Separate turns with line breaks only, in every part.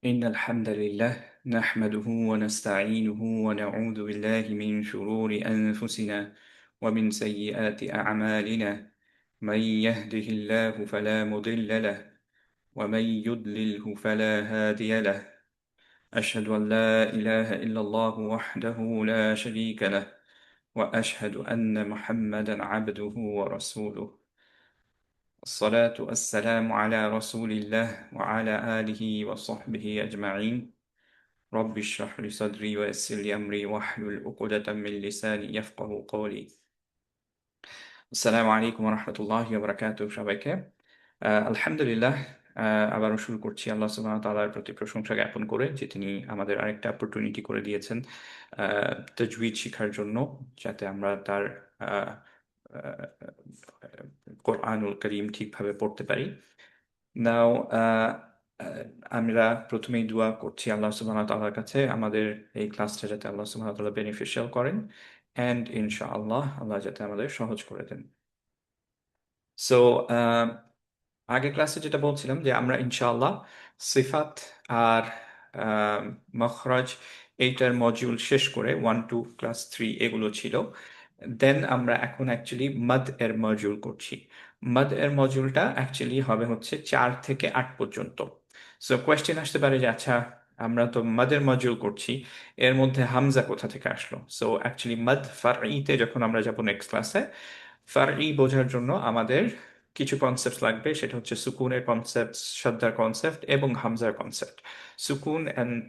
إن الحمد لله نحمده ونستعينه ونعوذ بالله من شرور أنفسنا ومن سيئات أعمالنا من يهده الله فلا مضل له ومن يضلله فلا هادي له أشهد أن لا إله إلا الله وحده لا شريك له وأشهد أن محمدا عبده ورسوله الصلاة والسلام على رسول الله وعلى آله وصحبه أجمعين رب اشرح لي صدري ويسر لي أمري واحلل عقدة من لساني يفقه قولي আসসালামু আলাইকুম রহমতুল্লাহি ওয়া বারাকাতুহু সবাইকে আলহামদুলিল্লাহ আবারও শুরু করছি আল্লাহ সুবহানাহু ওয়া তাআলার প্রতি প্রশংসা জ্ঞাপন করে যে তিনি আমাদের আরেকটা অপরচুনিটি করে দিয়েছেন তাজউইদ শিখার জন্য যাতে আমরা তার আহ, আহ, কোরআনুল কারীম ঠিকভাবে পড়তে পারি নাও আমরা প্রথমেই দোয়া করছি আল্লাহ সুবহানাহু ওয়া তাআলার কাছে আমাদের এই ক্লাসটা যাতে আল্লাহ সুবহানাহু ওয়া তাআলা বেনিফিশিয়াল করেন এন্ড ইনশাআল্লাহ আল্লাহ যাতে আমাদের সহজ করে দেন সো আগের ক্লাসে যেটা বলছিলাম যে আমরা ইনশাআল্লাহ সিফাত আর মখরাজ এইটার মডিউল শেষ করে 1 2 ক্লাস 3 এগুলো ছিল দেন আমরা এখন অ্যাকচুয়ালি মদ এর মডিউল করছি মদ এর মডিউলটা অ্যাকচুয়ালি হবে হচ্ছে 4 থেকে 8 পর্যন্ত সো কোয়েশ্চেন আসতে পারে যে আচ্ছা আমরা তো মদের মডিউল করছি এর মধ্যে হামজা কোথা থেকে আসলো সো অ্যাকচুয়ালি মদ ফারঈতে যখন আমরা যাব নেক্সট ক্লাসে ফারঈ বোঝার জন্য আমাদের কিছু কনসেপ্ট লাগবে সেটা হচ্ছে সুকুনের কনসেপ্ট সাদ্দার কনসেপ্ট এবং হামজার কনসেপ্ট সুকুন অ্যান্ড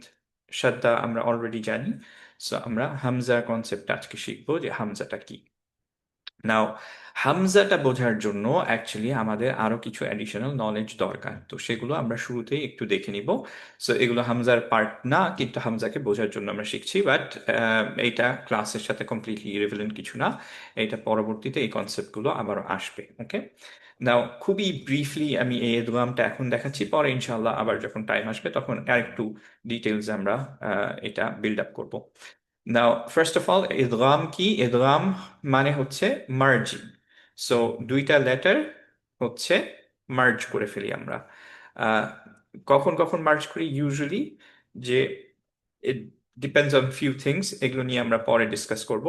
সাদ্দা আমরা অলরেডি জানি সো আমরা হামজার কনসেপ্ট আজকে শিখবো যে হামজাটা কি নাও হামজাটা বোঝার জন্য অ্যাকচুয়ালি আমাদের আরো কিছু অ্যাডিশনাল নলেজ দরকার তো সেগুলো আমরা শুরুতেই একটু দেখে নিব সো এগুলো হামজার পার্ট না কিন্তু হামজাকে বোঝার জন্য আমরা শিখছি বাট এইটা ক্লাসের সাথে কমপ্লিটলি ইরেভিলেন্ট কিছু না এটা পরবর্তীতে এই কনসেপ্টগুলো আবারও আসবে ওকে নাও খুবই ব্রিফলি আমি এই এদগামটা এখন দেখাচ্ছি পরে ইনশাল্লাহ আবার যখন টাইম আসবে তখন আরেকটু ডিটেলস আমরা এটা বিল্ড আপ করবো নাও ফার্স্ট অফ অল ইদগাম কি ইদগাম মানে হচ্ছে মার্জিং সো দুইটা লেটার হচ্ছে মার্জ করে ফেলি আমরা আহ, কখন কখন মার্জ করি ইউজুয়ালি যে it depends on few things এগুলো নিয়ে আমরা পরে ডিসকাস করব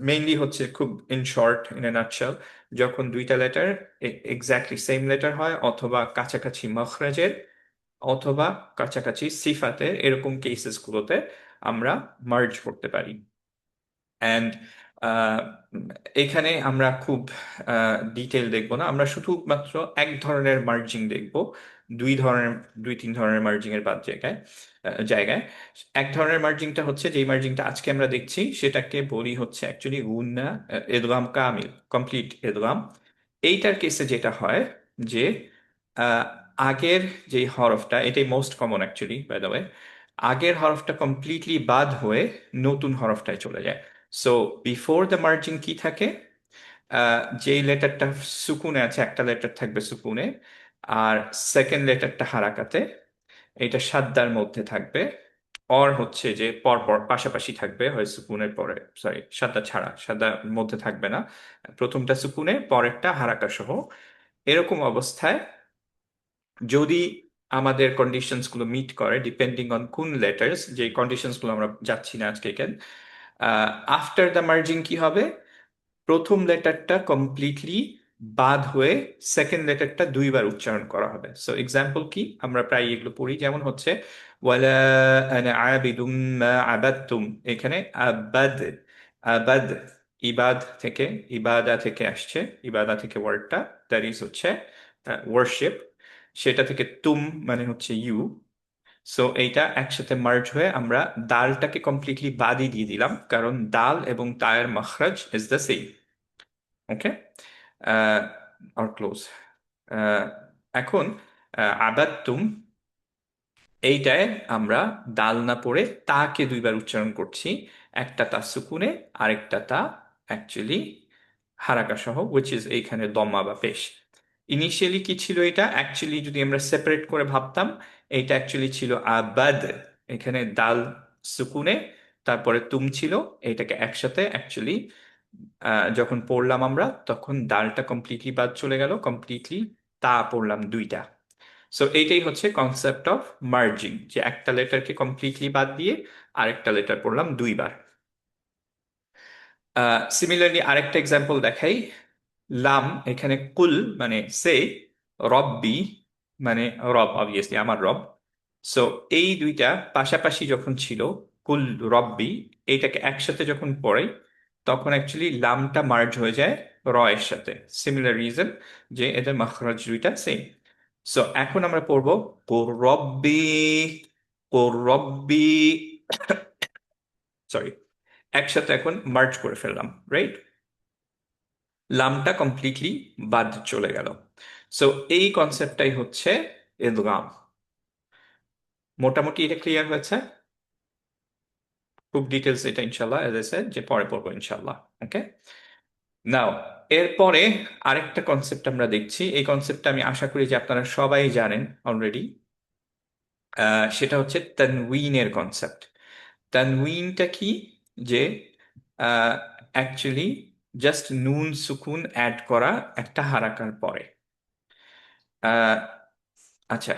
মেইনলি হচ্ছে খুব in short in a nutshell যখন দুইটা লেটার এক্স্যাক্টলি সেম লেটার হয় অথবা কাছাকাছি মখরাজের অথবা কাছাকাছি সিফাতের এরকম কেসেস গুলোতে আমরা মার্জ করতে পারি অ্যান্ড এখানে আমরা খুব ডিটেল দেখবো না আমরা শুধুমাত্র এক ধরনের মার্জিং দেখবো দুই ধরনের দুই তিন ধরনের মার্জিং এর বাদ জায়গায় এক ধরনের মার্জিংটা হচ্ছে যেই মার্জিংটা আজকে আমরা দেখছি সেটাকে বলি হচ্ছে অ্যাকচুয়ালি গুন্না এদগাম কামিল কমপ্লিট এদগাম এইটার কেসে যেটা হয় যে আহ, আগের যে হরফটা এটাই most common actually by the way আগের হরফটা কমপ্লিটলি বাদ হয়ে নতুন হরফটায় চলে যায় সো বিফোর দ্য মার্জিং কি থাকে যেই লেটারটা সুকুনে আছে একটা লেটার থাকবে সুকুনে আর সেকেন্ড লেটারটা হারাকাতে এটা সাদ্দার মধ্যে থাকবে অর হচ্ছে যে পর পর পাশাপাশি থাকবে হয় সুকুনের পরে সরি সাদ্দা ছাড়া সাদ্দার মধ্যে থাকবে না প্রথমটা সুকুনে পরেরটা হারাকা সহ এরকম অবস্থায় যদি আমাদের কন্ডিশনস গুলো মিট করে ডিপেন্ডিং অন কোন লেটার্স যে কন্ডিশনস গুলো আমরা যাচ্ছি না আজকে কেন আফটার দ্য মার্জিং কি হবে প্রথম লেটারটা কমপ্লিটলি বাদ হয়ে সেকেন্ড লেটারটা দুইবার উচ্চারণ করা হবে সো এক্সাম্পল কি আমরা প্রায় এগুলো পড়ি যেমন হচ্ছে ওয়ালা আনা আবিদুম মা আবাদতুম এখানে আবাদ আবাদ ইবাদ থেকে ইবাদা থেকে আসছে ইবাদা থেকে ওয়ার্ডটা দ্যাট ইজ হচ্ছে ওয়ার্শিপ সেটা থেকে তুম মানে হচ্ছে ইউ সো এইটা একসাথে মার্জ হয়ে আমরা দালটাকে কমপ্লিটলি বাদই দিয়ে দিলাম কারণ দাল এবং তায়ের মখরাজ is the same okay or close এখন আবাত্তুম এইটায় আমরা দাল না পড়ে তাকে দুইবার উচ্চারণ করছি একটা তা সুকুনে আরেকটা তা অ্যাকচুয়ালি হারাকা সহ উইচ ইজ এইখানে দম্মা বা পেশ ইনিশিয়ালি কি ছিল এটা অ্যাকচুয়ালি যদি আমরা সেপারেট করে ভাবতাম এইটা অ্যাকচুয়ালি ছিল আবাদ এখানে দাল সুকুনে তারপরে তুম ছিল এইটাকে একসাথে অ্যাকচুয়ালি যখন পড়লাম আমরা তখন দালটা কমপ্লিটলি বাদ চলে গেল কমপ্লিটলি তা পড়লাম দুইটা। সো এইটাই হচ্ছে কনসেপ্ট অফ মার্জিং, যে একটা লেটারকে কমপ্লিটলি বাদ দিয়ে আরেকটা লেটার পড়লাম দুইবার। সিমিলারলি আরেকটা এক্সাম্পল দেখাই। লাম এখানে কুল মানে সে, রব্বি মানে রব, অবভিয়াসলি আমার রব। সো এই দুইটা পাশাপাশি যখন ছিল, কুল রব্বি, এইটাকে একসাথে যখন পড়াই তখন অ্যাকচুয়ালি লামটা মার্জ হয়ে যায় র এর সাথে। সিমিলার রিজন যে এদের মাখরাজ দুইটা সেম। সো এখন আমরা পড়বো রব্বি, রব্বি, সরি, একসাথে এখন মার্জ করে ফেললাম, রাইট? লামটা কমপ্লিটলি বাদ চলে গেল। সো এই কনসেপ্টটাই হচ্ছে ইদগাম। মোটামুটি এটা ক্লিয়ার হয়েছে। খুব ডিটেলস এটা ইনশাল্লাহ এজ এ সেড যে পরে পড়বো ইনশাল্লাহ। ওকে, নাও এরপরে আরেকটা কনসেপ্ট আমরা দেখছি। এই কনসেপ্টটা আমি আশা করি যে আপনারা সবাই জানেন অলরেডি। সেটা হচ্ছে তানউইনের কনসেপ্ট। তানউইনটা কি? যে অ্যাকচুয়ালি জাস্ট নুন সুকুন অ্যাড করা একটা হারাকার পরে। আহ, আচ্ছা,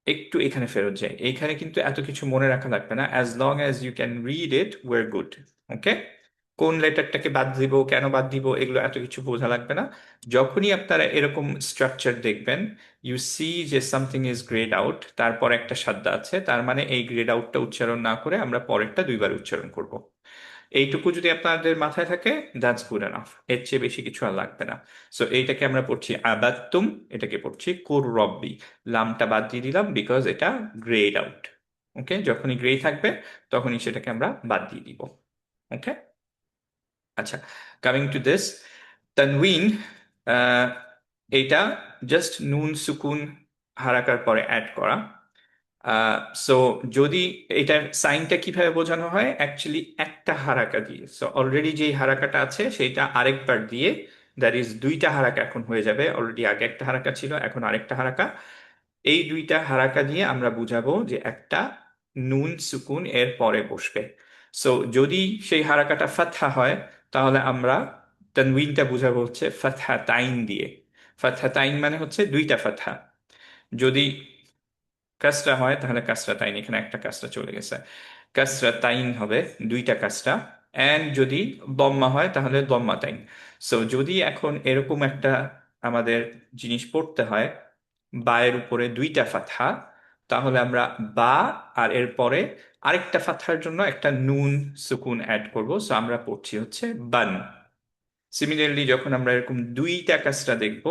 একটু এখানে ফেরত যাই। এখানে কিন্তু এত কিছু মনে রাখা লাগবে না, as long as you can read it we're good. Okay, কোন লেটারটাকে বাদ দিব, কেন বাদ দিব, এগুলো এত কিছু বোঝা লাগবে না। যখনই আপনারা এরকম স্ট্রাকচার দেখবেন, ইউ সি যে সামথিং ইজ গ্রেড আউট, তারপর একটা সাদ্দা আছে, তার মানে এই গ্রেড আউটটা উচ্চারণ না করে আমরা পরেরটা দুইবার উচ্চারণ করব। এইটুকু যদি আপনাদের মাথায় থাকে, দ্যাটস গুড এনাফ। এর চেয়ে বেশি কিছু আর লাগবে না। সো এইটাকে আমরা পড়ছি আবাত্তুম, এটাকে পড়ছি কুর রব্বি। লামটা বাদ দিয়ে দিলাম বিকজ এটা গ্রেড আউট। ওকে, যখনই গ্রে থাকবে তখনই সেটাকে আমরা বাদ দিয়ে দিব। ওকে, আচ্ছা, কামিং টু দিস তানউইন, এটা জাস্ট নুন সুকুন হারাকার পরে অ্যাড করা। সো যদি এটার সাইনটা কিভাবে বোঝানো হয়, অ্যাকচুয়ালি একটা হারাকা দিয়ে, সো অলরেডি যেই হারাকাটা আছে সেটা আরেকবার দিয়ে, দ্যাট ইজ দুইটা হারাকা এখন হয়ে যাবে। অলরেডি আগে একটা হারাকা ছিল, এখন আরেকটা হারাকা। এই দুইটা হারাকা দিয়ে আমরা বুঝাবো যে একটা নুন সুকুন এর পরে বসবে। সো যদি সেই হারাকাটা ফাতহা হয়, তাহলে আমরা তানউইনটা বুঝাবো হচ্ছে ফাতহা তাইন দিয়ে। ফাতহা তাইন মানে হচ্ছে দুইটা ফাতহা। যদি কাসরা হয় তাহলে কাসরা তাইন, এখানে একটা কাসরা চলে গেছে, কাসরা তাইন হবে দুইটা কাসরা। অ্যান্ড যদি দম্মা হয় তাহলে দম্মা তাইন। সো যদি এখন এরকম একটা আমাদের জিনিস পড়তে হয়, বায়ের উপরে দুইটা ফাতহা, তাহলে আমরা বা আর এর পরে আরেকটা ফাতহার জন্য একটা নুন সুকুন অ্যাড করব। সো আমরা পড়ছি হচ্ছে বান। সিমিলারলি যখন আমরা এরকম দুইটা কাজটা দেখব,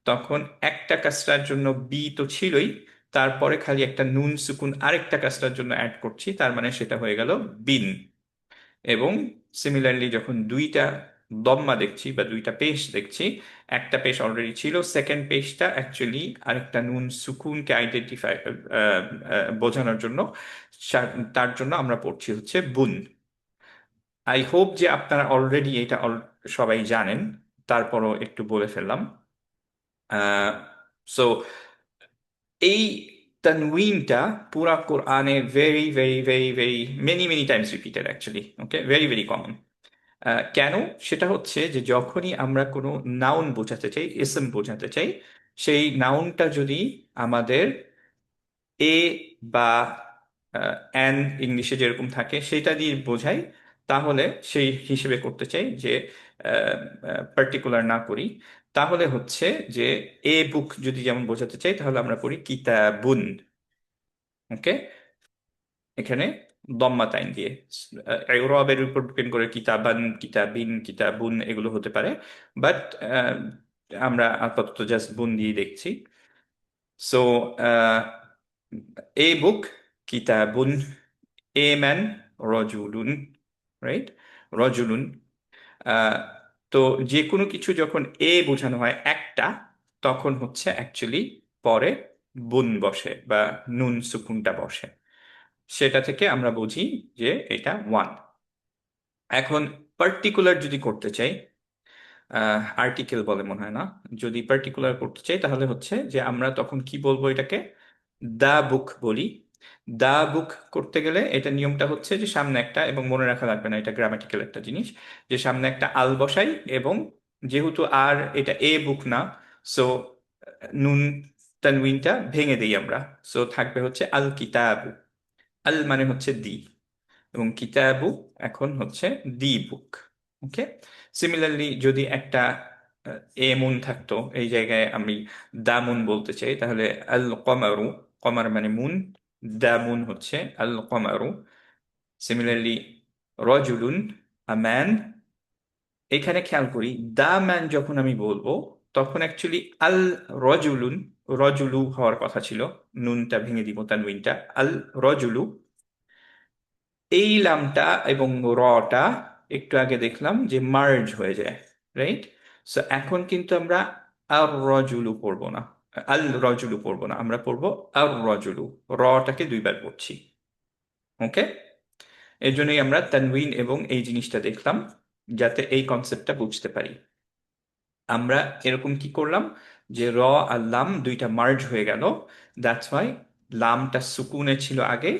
তখন একটা কাজটার জন্য বি তো ছিলই, তারপরে খালি একটা নুন সুকুন আরেকটা কাজটার জন্য অ্যাড করছি, তার মানে সেটা হয়ে গেল বিন। এবং সিমিলারলি যখন দুইটা দম্মা দেখছি বা দুইটা পেশ দেখছি, একটা পেশ অলরেডি ছিল, সেকেন্ড পেশটা অ্যাকচুয়ালি আরেকটা নুন সুকুনকে আইডেন্টিফাই বোঝানোর জন্য, তার জন্য আমরা পড়ছি হচ্ছে বুন। আই হোপ যে আপনারা অলরেডি এটা সবাই জানেন, তারপরও একটু বলে ফেললাম। সো এই তানউইনটা পুরা কোরআনে very very very very many many times repeated actually. Okay, very very common. কেন? সেটা হচ্ছে যে যখনই আমরা কোনো নাউন বোঝাতে চাই, ইসম বোঝাতে চাই, সেই নাউনটা যদি আমাদের এ বা অ্যান ইংলিশে যেরকম থাকে সেটা দিয়ে বোঝাই, তাহলে সেই হিসেবে করতে চাই যে পার্টিকুলার না করি, তাহলে হচ্ছে যে এ বুক যদি যেমন বোঝাতে চাই তাহলে আমরা পড়ি কিতাবুন। ওকে, এখানে দম্মা তাইন দিয়ে। রবের উপর ডিপেন্ড করে কিতাবান, কিতাবিন, কিতাবুন এগুলো হতে পারে, বাট আমরা আপাতত জাস্ট বুন দিয়ে দেখছি। সো এ বুক কিতাবুন, এ ম্যান রজুলুন, রাইট? রজুলুন। আহ, তো যে কোনো কিছু যখন এ বোঝানো হয় একটা, তখন হচ্ছে অ্যাকচুয়ালি পরে বুন বসে বা নুন সুকুনটা বসে। সেটা থেকে আমরা বুঝি যে এটা ওয়ান। এখন পার্টিকুলার যদি করতে চাই, আর্টিকেল বলে মনে হয় না, যদি পার্টিকুলার করতে চাই তাহলে হচ্ছে যে আমরা তখন কি বলবো, এটাকে দা বুক বলি। দা বুক করতে গেলে এটা নিয়মটা হচ্ছে যে সামনে একটা, এবং মনে রাখা লাগবে না, এটা গ্রামাটিক্যাল একটা জিনিস, যে সামনে একটা আল বসাই, এবং যেহেতু আর এটা এ বুক না, সো নুন তানউইনটা ভেঙে দিই আমরা। সো থাকবে হচ্ছে আল কিতাবু। আল মানে হচ্ছে দি, এবং কিতাবু এখন হচ্ছে দি বুক। ওকে। সিমিলারলি যদি একটা এমুন থাকতো, এই জায়গায় আমি দামুন বলতে চাই, তাহলে আল কমারু। কমার মানে মুন, দামুন হচ্ছে আল কমারু। Similarly রজুলুন, a man. এখানে খেয়াল করি, দা ম্যান যখন আমি বলবো তখন অ্যাকচুয়ালি আল রজুলুন, রজুলু হওয়ার কথা ছিল। নুনটা ভেঙে দিব, তানউইনটা আল রজুলু। এই লামটা এবং রটা একটু আগে দেখলাম যে মার্জ হয়ে যায়, রাইট? সো এখন কিন্তু আমরা আর রজুলু পড়বো না, আল রজুলু পড়বো না, আমরা পড়বো আর রজুলু। রটাকে দুইবার পড়ছি। ওকে। এর জন্যই আমরা তানউইন এবং এই জিনিসটা দেখলাম, যাতে এই কনসেপ্টটা বুঝতে পারি। আমরা এরকম কি করলাম, যে র আর লাম দুইটা মার্জ হয়ে গেল। দ্যাটস ওয়াই লামটা সুকুনে ছিল আগে,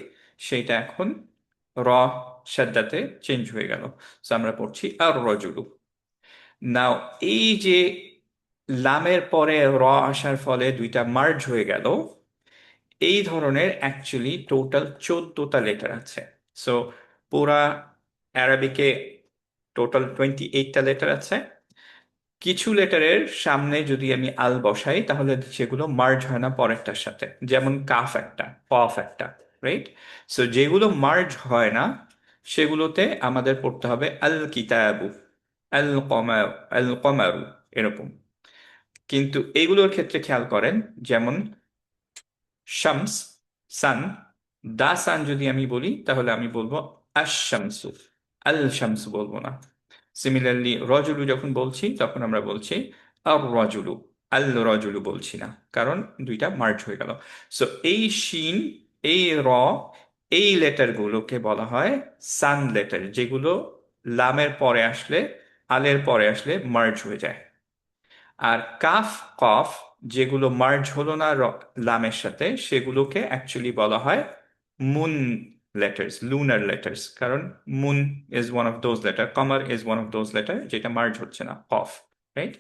সেটা এখন র সাদ্দাতে চেঞ্জ হয়ে গেল। সো আমরা পড়ছি আর রজুলু। নাও এই যে লামের পরে র আসার ফলে দুইটা মার্জ হয়ে গেল, এই ধরনের অ্যাকচুয়ালি টোটাল 14টা লেটার আছে। সো পুরা অ্যারাবিকে টোটাল 28টা লেটার আছে। কিছু লেটারের সামনে যদি আমি আল বসাই তাহলে সেগুলো মার্জ হয় না পরেরটার সাথে, যেমন কাফ একটা, কফ একটা, রাইট? সো যেগুলো মার্জ হয় না সেগুলোতে আমাদের পড়তে হবে আল কিতাবু, আল কমার, আল কমারু, এরকম। কিন্তু এইগুলোর ক্ষেত্রে খেয়াল করেন, যেমন শামস, সান, দা সান যদি আমি বলি তাহলে আমি বলবো আশ শামসু, আল শামসু বলবো না। সিমিলারলি রজুলু যখন বলছি তখন আমরা বলছি আর রজুলু, আল রজুলু বলছি না, কারণ দুইটা মার্জ হয়ে গেল। সো এই শিন, এই র, এই লেটার গুলোকে বলা হয় সান লেটার, যেগুলো লামের পরে আসলে, আলের পরে আসলে মার্জ হয়ে যায়। আর কাফ, কফ, যেগুলো মার্জ হলো না লামের সাথে, সেগুলোকে অ্যাকচুয়ালি বলা হয় মুন লেটার্স, লুনার লেটার্স। কারণ moon is one of those letter, কমার is one of those letter যেটা মার্জ হচ্ছে না, কফ, রাইট?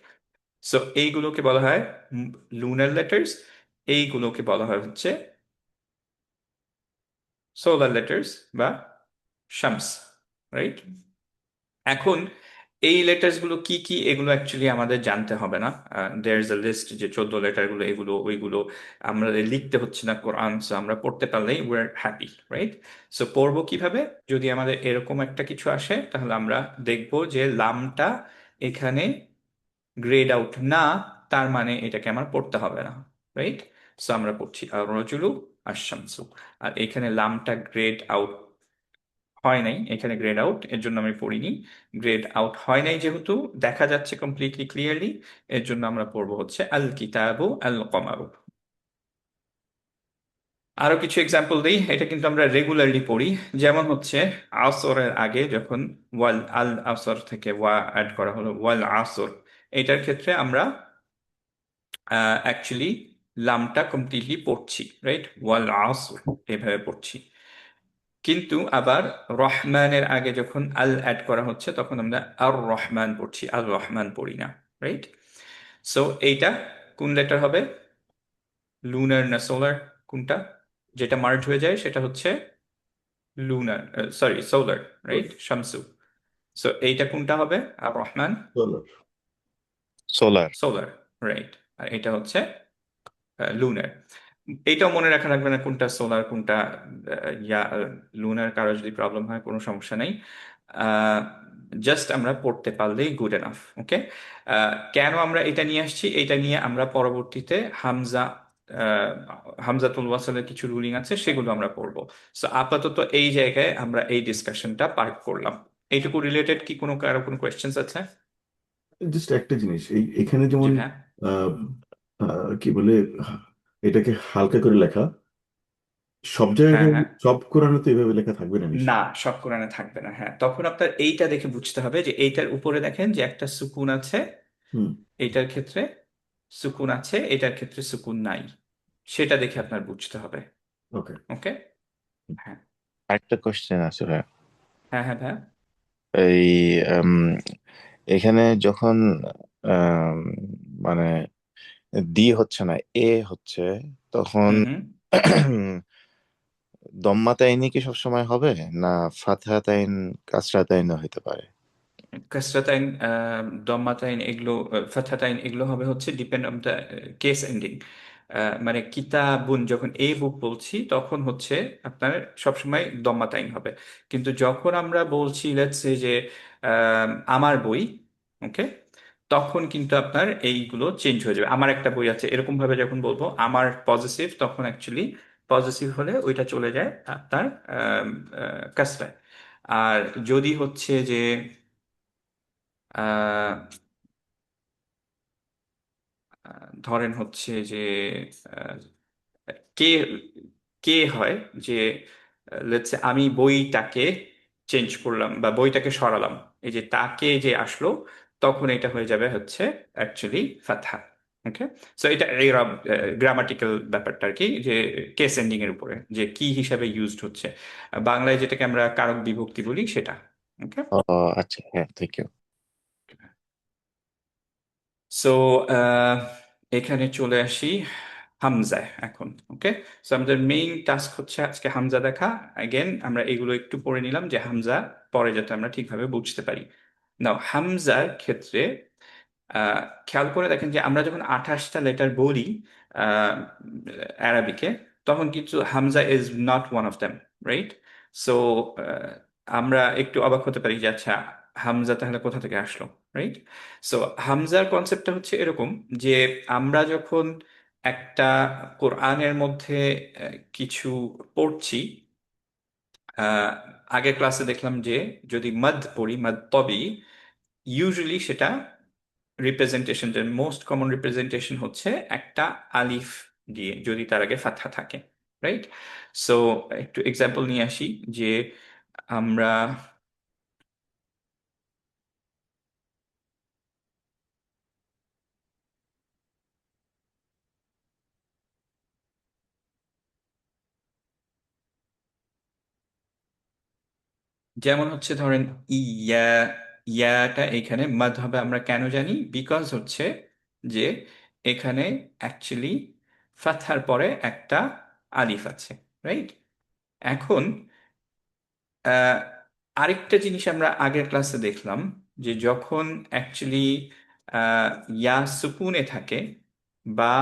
সো এইগুলোকে বলা হয় লুনার লেটার্স, এইগুলোকে বলা হয় হচ্ছে সোলার লেটার্স বা শামস, রাইট? এখন এই লেটার্স গুলো কি কি এগুলো অ্যাকচুয়ালি আমাদের জানতে হবে না। দেয়ার ইজ আ লিস্ট, যে 14 লেটার গুলো, এগুলো ওইগুলো আমাদের লিখতে হচ্ছে না কোরআন, সো আমরা পড়তে পারলেই we are happy, right? So পড়বো কিভাবে? যদি আমাদের এরকম একটা কিছু আসে তাহলে আমরা দেখব যে লামটা এখানে গ্রেড আউট না, তার মানে এটাকে আমার পড়তে হবে না, রাইট? সো আমরা পড়ছি আর রজুলু আশ-শামসু। আর এখানে লামটা গ্রেড আউট হয় নাই, এখানে গ্রেড আউট, এর জন্য আমি পড়িনি। গ্রেড আউট হয় নাই যেহেতু দেখা যাচ্ছে কমপ্লিটলি ক্লিয়ারলি, এর জন্য আমরা পড়বো হচ্ছে আল কিতাবু আল কমারু। আরো কিছু এক্সাম্পল দিই, এটা কিন্তু আমরা রেগুলারলি পড়ি। যেমন হচ্ছে আসরের আগে যখন ওয়াল, আল আসর থেকে ওয়া অ্যাড করা হলো, ওয়াল আসর, এটার ক্ষেত্রে আমরা অ্যাকচুয়ালি লামটা কমপ্লিটলি পড়ছি, রাইট? ওয়াল আসর এভাবে পড়ছি। কিন্তু আবার রহমানের আগে যখন আল অ্যাড করা হচ্ছে তখন আমরা আর রহমান পড়ছি, আল রহমান পড়ি না, রাইট? সো এইটা কোন লেটার হবে, লুনার না সোলার, কোনটা? যেটা মার্জ হয়ে যায় সেটা হচ্ছে লুনার, সরি সোলার, রাইট? শামসু। সো এইটা কোনটা হবে, আর রহমান?
সোলার।
Solar, right. আর এটা হচ্ছে লুনার। এইটাও মনে রাখা লাগবে না কোনটা সোলার কোনটা ইয়া লুনার। কারো যদি প্রবলেম হয় কোনো সমস্যা নেই, জাস্ট আমরা পড়তে পারলেই গুড এনাফ। ওকে। কেন আমরা এটা নিয়ে আসছি, এটা নিয়ে আমরা পরবর্তীতে হামজা, আহ, হামজাতুল ওয়াসালের কিছু রুলিং আছে, সেগুলো আমরা পড়বো। সো আপাতত এই জায়গায় আমরা এই ডিসকাশনটা পার্ক করলাম। এইটুকু রিলেটেড কি কোনো কারো কোনো কোয়েশ্চেন্স আছে?
জাস্ট একটা জিনিস, এখানে
জি
যেমন
ভাইয়া।
আহ, কি বলে, এটাকে হালকা করে লেখা, সব
হ্যাঁ
জায়গায়
হ্যাঁ।
সব কোরআনে তো এভাবে লেখা থাকবে না
না,
নিশ্চয়ই।
সব কোরআনে থাকবে না। হ্যাঁ, তখন আপনার এইটা দেখে বুঝতে হবে যে এইটার উপরে দেখেন যে একটা সুকুন আছে,
হুম।
এইটার ক্ষেত্রে সুকুন আছে, এটার ক্ষেত্রে সুকুন নাই, সেটা দেখে আপনার বুঝতে হবে।
ওকে।
ওকে। হ্যাঁ
একটা কোশ্চেন আছে ভাই।
হ্যাঁ হ্যাঁ ভাইয়া।
এই উম, এখানে যখন আম, মানে দি হচ্ছে না, এ হচ্ছে, তখন
হুম হুম।
দম্মা তাইনি কি সবসময় হবে, না ফাতহা তাইন কাসরা তাইনও হতে পারে?
কাসরাতাইন, দম্মাতাইন, এগুলো ফাতহাতাইন, এগুলো হবে হচ্ছে depend on the case ending. মানে কিতাবুন, যখন এই বুক বলছি তখন হচ্ছে আপনার সবসময় দম্মাতাইন হবে। কিন্তু যখন আমরা বলছি লেটস সে যে আমার বই, ওকে, তখন কিন্তু আপনার এইগুলো চেঞ্জ হয়ে যাবে। আমার একটা বই আছে, এরকম ভাবে যখন বলবো আমার পজিটিভ, তখন অ্যাকচুয়ালি পজিটিভ হলে ওইটা চলে যায় আপনার কাসরায়। আর যদি হচ্ছে যে আহ, ধরেন হচ্ছে যে আহ, কে কে হয় যে লেটস আমি বইটাকে চেঞ্জ করলাম বা বইটাকে সরালাম, এই যে তাকে যে আসলো, তখন এটা হয়ে যাবে হচ্ছে অ্যাকচুয়ালি ফাতহা। ওকে, সো এটা এই গ্রামাটিক্যাল ব্যাপারটা আর কি, যে কেস এন্ডিং এর উপরে যে কি হিসাবে ইউজড হচ্ছে। বাংলায় যেটাকে আমরা কারক বিভক্তি বলি সেটা। ওকে,
ও আচ্ছা, হ্যাঁ, থ্যাংক ইউ।
সো এখানে চলে আসি হামজায় এখন। ওকে, সো আমাদের মেইন টাস্ক হচ্ছে আজকে হামজা দেখা। অ্যাগেন আমরা এগুলো একটু পড়ে নিলাম যে হামজা পরে যাতে আমরা ঠিকভাবে বুঝতে পারি। নাও হামজার ক্ষেত্রে আহ, খেয়াল করে দেখেন যে আমরা যখন 28টা লেটার বলি অ্যারাবিকে, তখন কিন্তু Hamza is not one of them, right? So আমরা একটু অবাক হতে পারি যে আচ্ছা, হামজা তাহলে কোথা থেকে আসলো, রাইট? সো হামজার কনসেপ্টটা হচ্ছে এরকম যে আমরা যখন একটা কোরআনের মধ্যে কিছু পড়ছি, আহ, আগের ক্লাসে দেখলাম যে যদি মদ পড়ি, মদ তবে ইউজুয়ালি সেটা রিপ্রেজেন্টেশন, যে মোস্ট কমন রিপ্রেজেন্টেশন হচ্ছে একটা আলিফ দিয়ে, যদি তার আগে ফাতহা থাকে, রাইট? সো একটু এক্সাম্পল নিয়ে আসি যে আমরা যেমন হচ্ছে ধরেন ইয়া, ইয়াটা এখানে মাদ হবে, আমরা কেন জানি? বিকজ হচ্ছে যে এখানে অ্যাকচুয়ালি ফাতহার পরে একটা আলিফ আছে, রাইট? এখন আহ, আরেকটা জিনিস আমরা আগের ক্লাসে দেখলাম যে যখন অ্যাকচুয়ালি ইয়া সুকুনে থাকে বা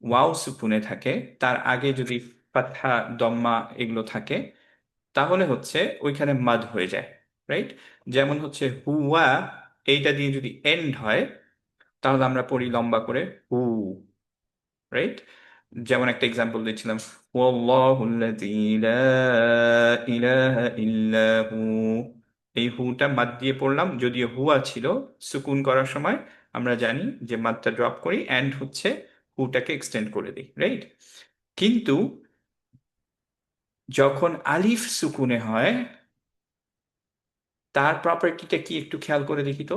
ওয়াও সুকুনে থাকে, তার আগে যদি ফাতহা, দম্মা এগুলো থাকে, তাহলে হচ্ছে ওইখানে মাদ হয়ে যায়, রাইট? যেমন হচ্ছে হুয়া, এইটা দিয়ে যদি এন্ড হয়, তাহলে আমরা পড়ি লম্বা করে হু, রাইট? যেমন একটা এক্সাম্পল দিচ্ছিলাম, ওয়াল্লাহুল্লাযী লা ইলাহা ইল্লা হু, এই হুটা মাদ দিয়ে পড়লাম, যদিও হুয়া ছিল সুকুন করার সময় আমরা জানি যে মাদটা ড্রপ করি অ্যান্ড হচ্ছে হুটাকে এক্সটেন্ড করে দিই, রাইট? কিন্তু যখন আলিফ সুকুনে হয়, তার প্রপার্টিটা কি একটু খেয়াল করে দেখি তো,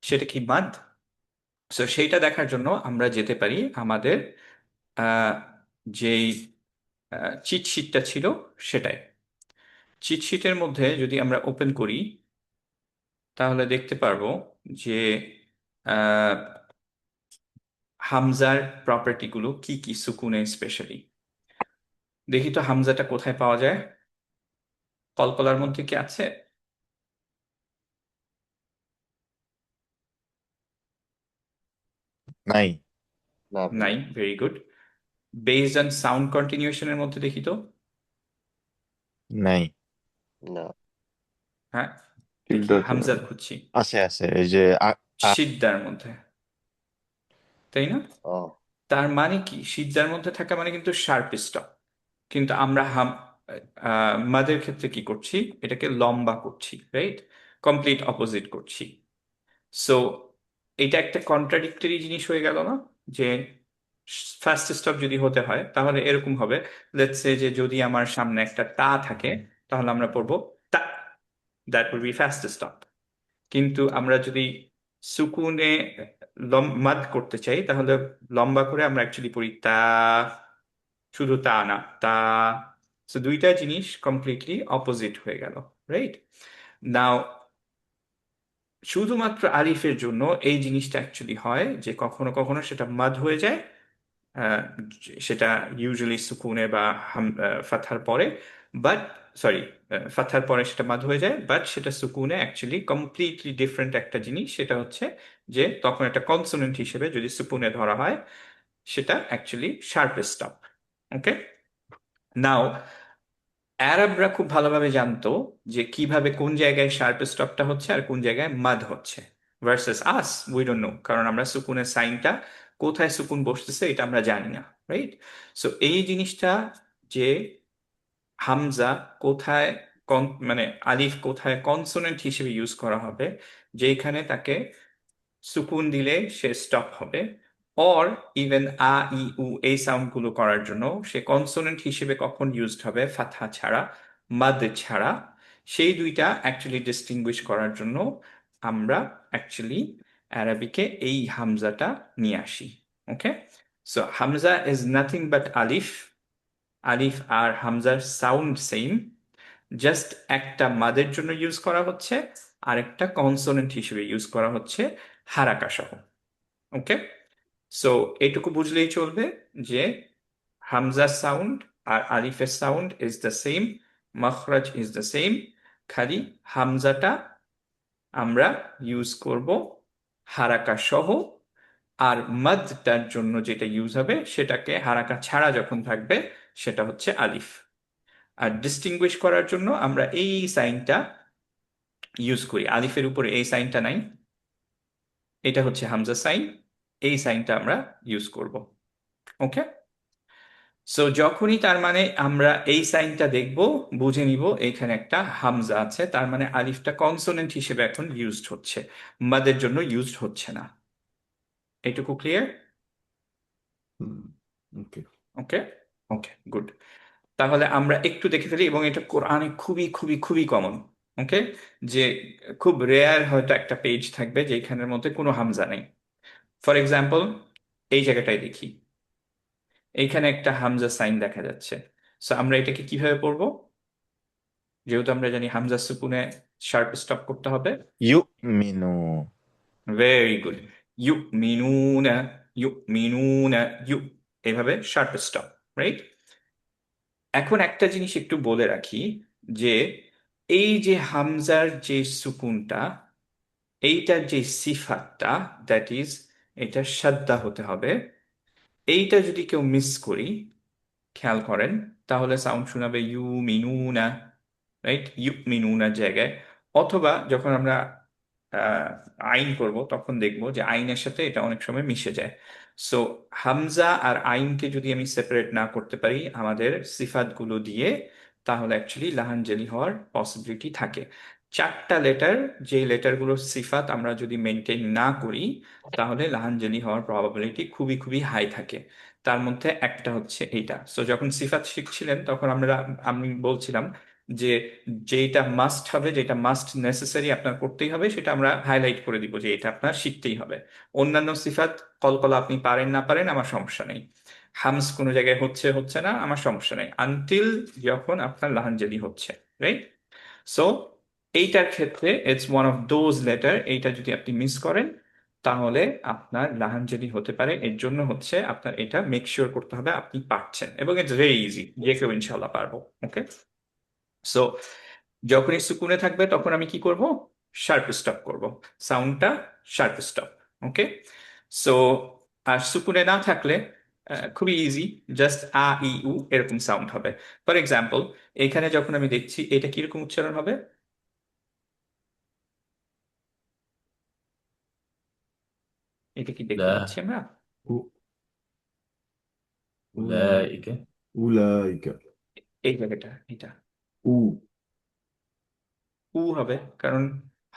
সেটা কি মাদ? সো সেইটা দেখার জন্য আমরা যেতে পারি আমাদের আহ, যেই চিট শিটটা ছিল সেটাই। চিট শিটের মধ্যে যদি আমরা ওপেন করি, তাহলে দেখতে পারবো যে আহ, হামজার প্রপার্টিগুলো কি কি সুকুনে স্পেশালি। দেখি তো হামজাটা কোথায় পাওয়া যায়, কলকলার মধ্যে কি আছে?
নাই।
না
নাই,
ভাইয়া।
Very good. Based on sound কন্টিনিউশনের মধ্যে দেখি তো।
নাই।
না।
হ্যাঁ, দেখি
সিদ্ধার্থ
হামজা
নাই।
খুঁজছি।
আছে আছে, এই যে
সিদ্ধার মধ্যে, তাই না?
ও।
তার মানে কি, সিদ্ধার মধ্যে থাকা মানে কিন্তু শার্প স্টপ। কিন্তু আমরা মাদের ক্ষেত্রে কি করছি, এটাকে লম্বা করছি, রাইট? কমপ্লিট অপোজিট করছি। সো এটা একটা কন্ট্রাডিক্টরি জিনিস হয়ে গেল না, যে ফার্স্ট স্টপ যদি হতে হয় তাহলে এরকম হবে। লেটস সে যে যদি আমার সামনে একটা তা থাকে, তাহলে আমরা পড়বো তা, that will be first stop. কিন্তু আমরা যদি সুকুনে মাদ করতে চাই, তাহলে লম্বা করে আমরা অ্যাকচুয়ালি পড়ি তা, শুধু তা না, তা। সো দুইটা জিনিস কমপ্লিটলি অপোজিট হয়ে গেল, রাইট? নাও শুধুমাত্র আলিফের জন্য এই জিনিসটা অ্যাকচুয়ালি হয় যে কখনো কখনো সেটা মাদ হয়ে যায়, আহ, সেটা ইউজুয়ালি সুকুনে বা ফাতহার পরে, বাট সরি, ফাতহার পরে সেটা মাদ হয়ে যায়, বাট সেটা সুকুনে অ্যাকচুয়ালি কমপ্লিটলি ডিফারেন্ট একটা জিনিস। সেটা হচ্ছে যে তখন একটা কনসোনেন্ট হিসেবে যদি সুকুনে ধরা হয়, সেটা অ্যাকচুয়ালি শার্প স্টপ। ওকে, নাও আরবরা খুব ভালোভাবে জানতো যে কিভাবে কোন জায়গায় শার্প স্টপটা হচ্ছে আর কোন জায়গায় মাদ হচ্ছে, versus us we don't know, কারণ আমরা সুকুনের সাইনটা কোথায় সুকুন বসতেছে এটা আমরা জানি না, রাইট? সো এই জিনিসটা যে হামজা কোথায় মানে আলিফ কোথায় কনসোনেন্ট হিসেবে ইউজ করা হবে, যেখানে তাকে সুকুন দিলে সে স্টপ হবে, অর ইভেন আ ই উ এই সাউন্ডগুলো করার জন্য সে কনসোনেন্ট হিসেবে কখন ইউজড হবে ফাতহা ছাড়া, মাদ ছাড়া, সেই দুইটা অ্যাকচুয়ালি ডিস্টিংগুইশ করার জন্য আমরা অ্যাকচুয়ালি আরবিকে এই হামজাটা নিয়ে আসি। ওকে, সো হামজা ইজ নাথিং বাট আলিফ। আলিফ আর হামজার সাউন্ড সেম, জাস্ট একটা মাদের জন্য ইউজ করা হচ্ছে আর একটা কনসোনেন্ট হিসেবে ইউজ করা হচ্ছে হারাকা সহ। ওকে, সো এটুকু বুঝলেই চলবে যে হামজা সাউন্ড আর আলিফের সাউন্ড ইজ দ্য সেম, মখরাজ ইজ দ্য সেম, খালি হামজাটা আমরা ইউজ করব হারাকা সহ, আর মাদটার জন্য যেটা ইউজ হবে সেটাকে হারাকা ছাড়া যখন থাকবে সেটা হচ্ছে আলিফ। আর ডিস্টিংগুইশ করার জন্য আমরা এই সাইনটা ইউজ করি, আলিফের উপরে এই সাইনটা নাই, এটা হচ্ছে হামজা সাইন, এই সাইনটা আমরা ইউজ করব। ওকে, সো যখনই তার মানে আমরা এই সাইনটা দেখব, বুঝে নিব এখানে একটা হামজা আছে, তার মানে আলিফটা কনসোনেন্ট হিসেবে এখন ইউজড হচ্ছে, মাদের জন্য ইউজড হচ্ছে না। এইটুকু ক্লিয়ার?
ওকে।
ওকে, ওকে, গুড। তাহলে আমরা একটু দেখে ফেলি, এবং এটা কোরআনে খুবই খুবই খুবই কমন। ওকে, যে খুব রেয়ার হয়তো একটা পেজ থাকবে যেখানের মধ্যে কোনো হামজা নেই। ফর এক্সাম্পল, এই জায়গাটায় দেখি, এইখানে একটা হামজা সাইন দেখা যাচ্ছে। সো আমরা এটাকে কিভাবে পড়বো? যেহেতু আমরা জানি হামজা সুকুনে শার্প স্টপ করতে হবে।
ইউ মিনু।
ভেরি গুড, ইউ মিনুনা, ইউ মিনুনা, ইউ, এইভাবে শার্প স্টপ, রাইট? এখন একটা জিনিস একটু বলে রাখি, যে এই যে হামজার যে সুকুনটা, এইটার যে সিফাতটা, দ্যাট ইজ এটা সাদ্দা হতে হবে, এইটা যদি কেউ মিস করি, খেয়াল করেন, তাহলে সাউন্ড শোনাবে ইউ মিনুনা, রাইট? ইউ মিনুনার জায়গায়। অথবা যখন আমরা আহ, আইন করব তখন দেখবো যে আইনের সাথে এটা অনেক সময় মিশে যায়। সো হামজা আর আইনকে যদি আমি সেপারেট না করতে পারি আমাদের সিফাতগুলো দিয়ে, তাহলে অ্যাকচুয়ালি লাহানজালি হওয়ার পসিবিলিটি থাকে। চারটা লেটার, যে লেটারগুলোর সিফাত আমরা যদি মেনটেন না করি, তাহলে লাহানজালি হওয়ার প্রবাবিলিটি খুবই খুবই হাই থাকে। তার মধ্যে একটা হচ্ছে এইটা। সো যখন সিফাত শিখছিলেন তখন আমি বলছিলাম যে যেটা মাস্ট হবে, যেটা মাস্ট নেসেসারি আপনার করতেই হবে, সেটা আমরা হাইলাইট করে দিব যে এটা আপনার শিখতেই হবে। অন্যান্য সিফাত কলকলা আপনি পারেন না পারেন আমার সমস্যা নেই, হামস কোনো জায়গায় হচ্ছে হচ্ছে না আমার সমস্যা নেই, আনটিল যখন আপনার লাহানজালি হচ্ছে, রাইট? সো এইটার ক্ষেত্রে it's one of those letter, এইটা যদি আপনি মিস করেন তাহলে আপনার লাহানজালি হতে পারে। এর জন্য হচ্ছে আপনার এটা মেক শিওর করতে হবে আপনি পারছেন, এবং ইটস ভেরি ইজি, যে কেউ ইনশাল্লাহ পারবো। ওকে, সো যখনই সুকুনে থাকবে তখন আমি কি করব? শার্প স্টপ করব, সাউন্ডটা শার্প স্টপ। ওকে, সো আর সুকুনে না থাকলে খুবই ইজি, জাস্ট আ ই উ এরকম সাউন্ড হবে। ফর এক্সাম্পল, এখানে যখন আমি দেখছি এটা কিরকম উচ্চারণ হবে, এটা কি দেখতে পাচ্ছি
لا
আমরা?
উ- উলা
أولئك
উলাইকা
এই জায়গাটা এটা
উ
উ হবে, কারণ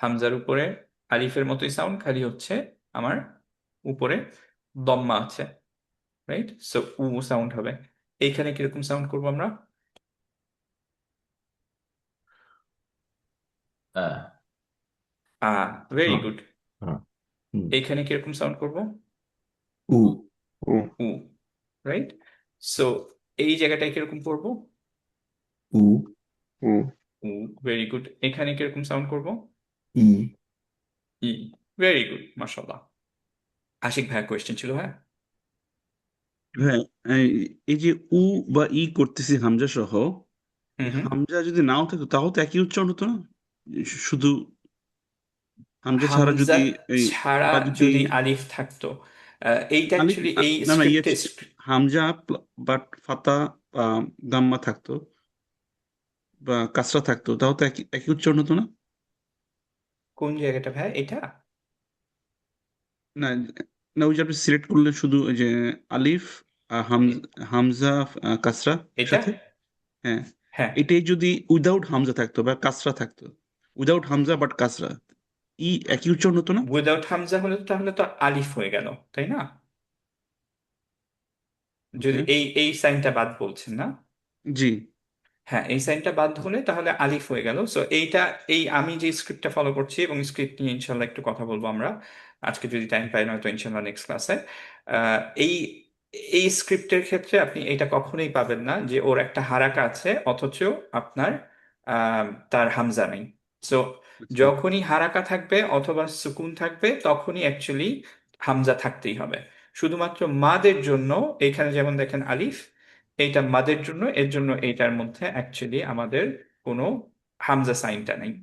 হামজার উপরে আলিফের মতোই সাউন্ড, খালি হচ্ছে আমার উপরে দম্মা আছে, রাইট? সো উ সাউন্ড হবে। এইখানে কিরকম সাউন্ড করবো আমরা?
آه
ভেরি
হ্যাঁ
গুড।
হ্যাঁ হুম
এইখানে কিরকম সাউন্ড করবো?
উ
উ
উ, রাইট? সো এই জায়গাটায় কিরকম করবো?
উ
উ
উ, ভেরি গুড। এখানে কিরকম সাউন্ড করবো?
ই
ই। ভেরি গুড, মাশাআল্লাহ। আশিক ভাইয়ের কোয়েশ্চেন ছিল, হ্যাঁ।
হ্যাঁ, এই এই যে উ বা ই করতেছি হামজা সহ,
হুম
এই
হুম।
হামজা যদি নাও থাকতো তাও তো একই উচ্চারণ হতো না? শুধু হামজা ছাড়া
হামজা
যদি এই
ছাড়া
বা যদি
যদি আলিফ থাকতো, এইটা
আলিফ
অ্যাকচুয়ালি এই
না না
স্ক্রিপ্টে
হামজা বাট ফাতা বা গাম্মা থাকতো বা কাসরা থাকতো, তাও তো একই একই উচ্চারণ হতো না?
কোন জায়গাটা ভাই এটা?
না না, ওই যে আপনি সিলেক্ট করলেন শুধু ওই যে আলিফ
এ-
হামজা কাসরা
এটা,
একসাথে। হ্যাঁ,
হ্যাঁ।
এটাই যদি উইদাউট হামজা থাকতো বা কাসরা থাকতো, উইদাউট হামজা বাট কাসরা, ই একই উচ্চারণ হতো না?
উইদাউট হামজা হলে তো তাহলে তো আলিফ হয়ে গেল, তাই না? যদি
ওকে।
এই সাইনটা বাদ বলছেন না?
জি।
হ্যাঁ, এই সাইনটা বাদ হলে তাহলে আলিফ হয়ে গেল। সো এইটা, এই আমি যে স্ক্রিপ্টটা ফলো করছি, এবং স্ক্রিপ্ট নিয়ে ইনশাল্লাহ একটু কথা বলবো আমরা আজকে, যদি টাইম পাই, নয়তো ইনশাল্লাহ নেক্সট ক্লাসে। এই এই স্ক্রিপ্টের ক্ষেত্রে আপনি এটা কখনোই পাবেন না যে ওর একটা হারাকা আছে অথচ আপনার তার হামজা নেই। সো
আচ্ছা
যখনই হারাকা থাকবে অথবা সুকুন থাকবে তখনই অ্যাকচুয়ালি হামজা থাকতেই হবে। শুধুমাত্র মাদের জন্য, এখানে যেমন দেখেন আলিফ, এইটা মাদের জন্য, এর জন্য এইটার মধ্যে অ্যাকচুয়ালি আমাদের কোনো হামজা সাইনটা নেই।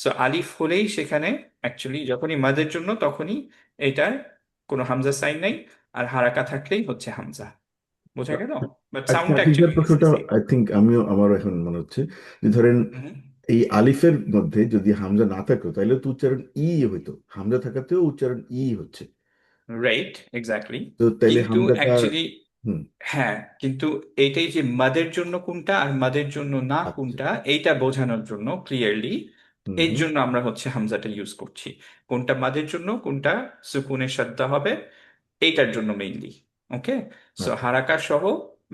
সো আলিফ হলেই সেখানে অ্যাকচুয়ালি যখনই মাদের জন্য তখনই এটার কোনো হামজা সাইন নেই, আর হারাকা থাকলেই হচ্ছে হামজা। বোঝা গেল? বাট
আচ্ছা,
সাউন্ডটা
আশিকদার
অ্যাকচুয়ালি ইটস দ্য
প্রশ্নটা
সেম।
আই থিঙ্ক আমিও আমারও এখন মনে হচ্ছে যে ধরেন এই আলিফের মধ্যে যদি হামজা না থাকতো তাহলে তো উচ্চারণ ই হইতো, হামজা থাকাতেও উচ্চারণ ই হচ্ছে।
Right, exactly.
তো তাইলে
কিন্তু
হামজাটা
অ্যাকচুয়ালি,
হুম।
হ্যাঁ, কিন্তু এইটাই যে মাদের জন্য কোনটা আর মাদের জন্য না
আচ্ছা।
কোনটা, এইটা বোঝানোর জন্য ক্লিয়ারলি,
হুম
এর
হুম।
জন্য আমরা হচ্ছে হামজাটা ইউজ করছি। কোনটা মাদের জন্য কোনটা সুকুনের সাদ্দা হবে, এইটার জন্য মেইনলি। ওকে। সো
আচ্ছা।
হারাকা সহ,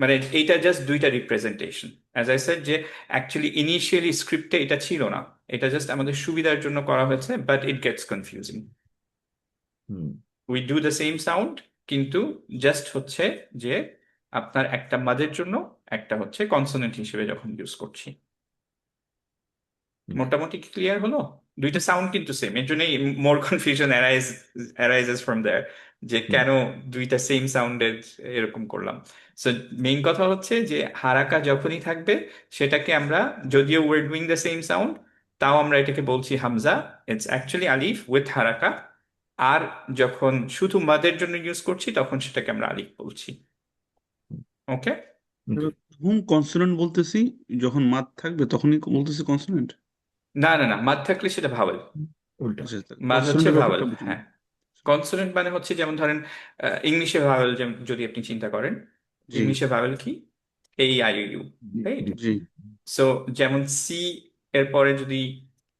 মানে এইটা জাস্ট দুইটা রিপ্রেজেন্টেশন। অ্যাজ আই সেড যে অ্যাকচুয়ালি ইনিশিয়ালি স্ক্রিপ্টে এটা ছিল না, এটা জাস্ট আমাদের সুবিধার জন্য করা হয়েছে, but it gets confusing.
Hmm
we do the same sound, কিন্তু জাস্ট হচ্ছে যে আপনার একটা মাদের জন্য, একটা হচ্ছে কনসোনেন্ট হিসেবে যখন ইউজ করছি।
হুম
মোটামুটি ক্লিয়ার হলো? দুইটা সাউন্ড কিন্তু সেম, এর জন্যই মোর কনফিউশন অ্যারাইজেস ফ্রম দেয়ার, যে
হুম
কেন দুইটা সেম সাউন্ডের এরকম করলাম। সো মেইন কথা হচ্ছে যে হারাকা যখনই থাকবে সেটাকে আমরা, যদিও word doing the same sound, তাও আমরা এটাকে বলছি হামজা। ইটস অ্যাকচুয়ালি আলিফ উইথ হারাকা। আর যখন শুধু মাদের জন্য ইউজ করছি তখন সেটাকে আমরা আলিফ বলছি। ওকে।
ওকে।
হুম, কনসোনেন্ট বলতেছি যখন মাদ থাকবে তখনই বলতেছি কনসোনেন্ট।
না না না, মাদ থাকলে সেটা ভাওয়েল।
উল্টা।
আচ্ছা,
মাদ হচ্ছে
কনসোনেন্টের
ভাওয়েল,
ব্যাপারটা বুঝলাম।
হ্যাঁ। কনসোনেন্ট মানে হচ্ছে, যেমন ধরেন ইংলিশে ভাওয়েল, যদি আপনি চিন্তা করেন,
জি
ইংলিশে ভাওয়েল কি? এই I U,
G
right?
G.
G
so যেমন সি এর পরে যদি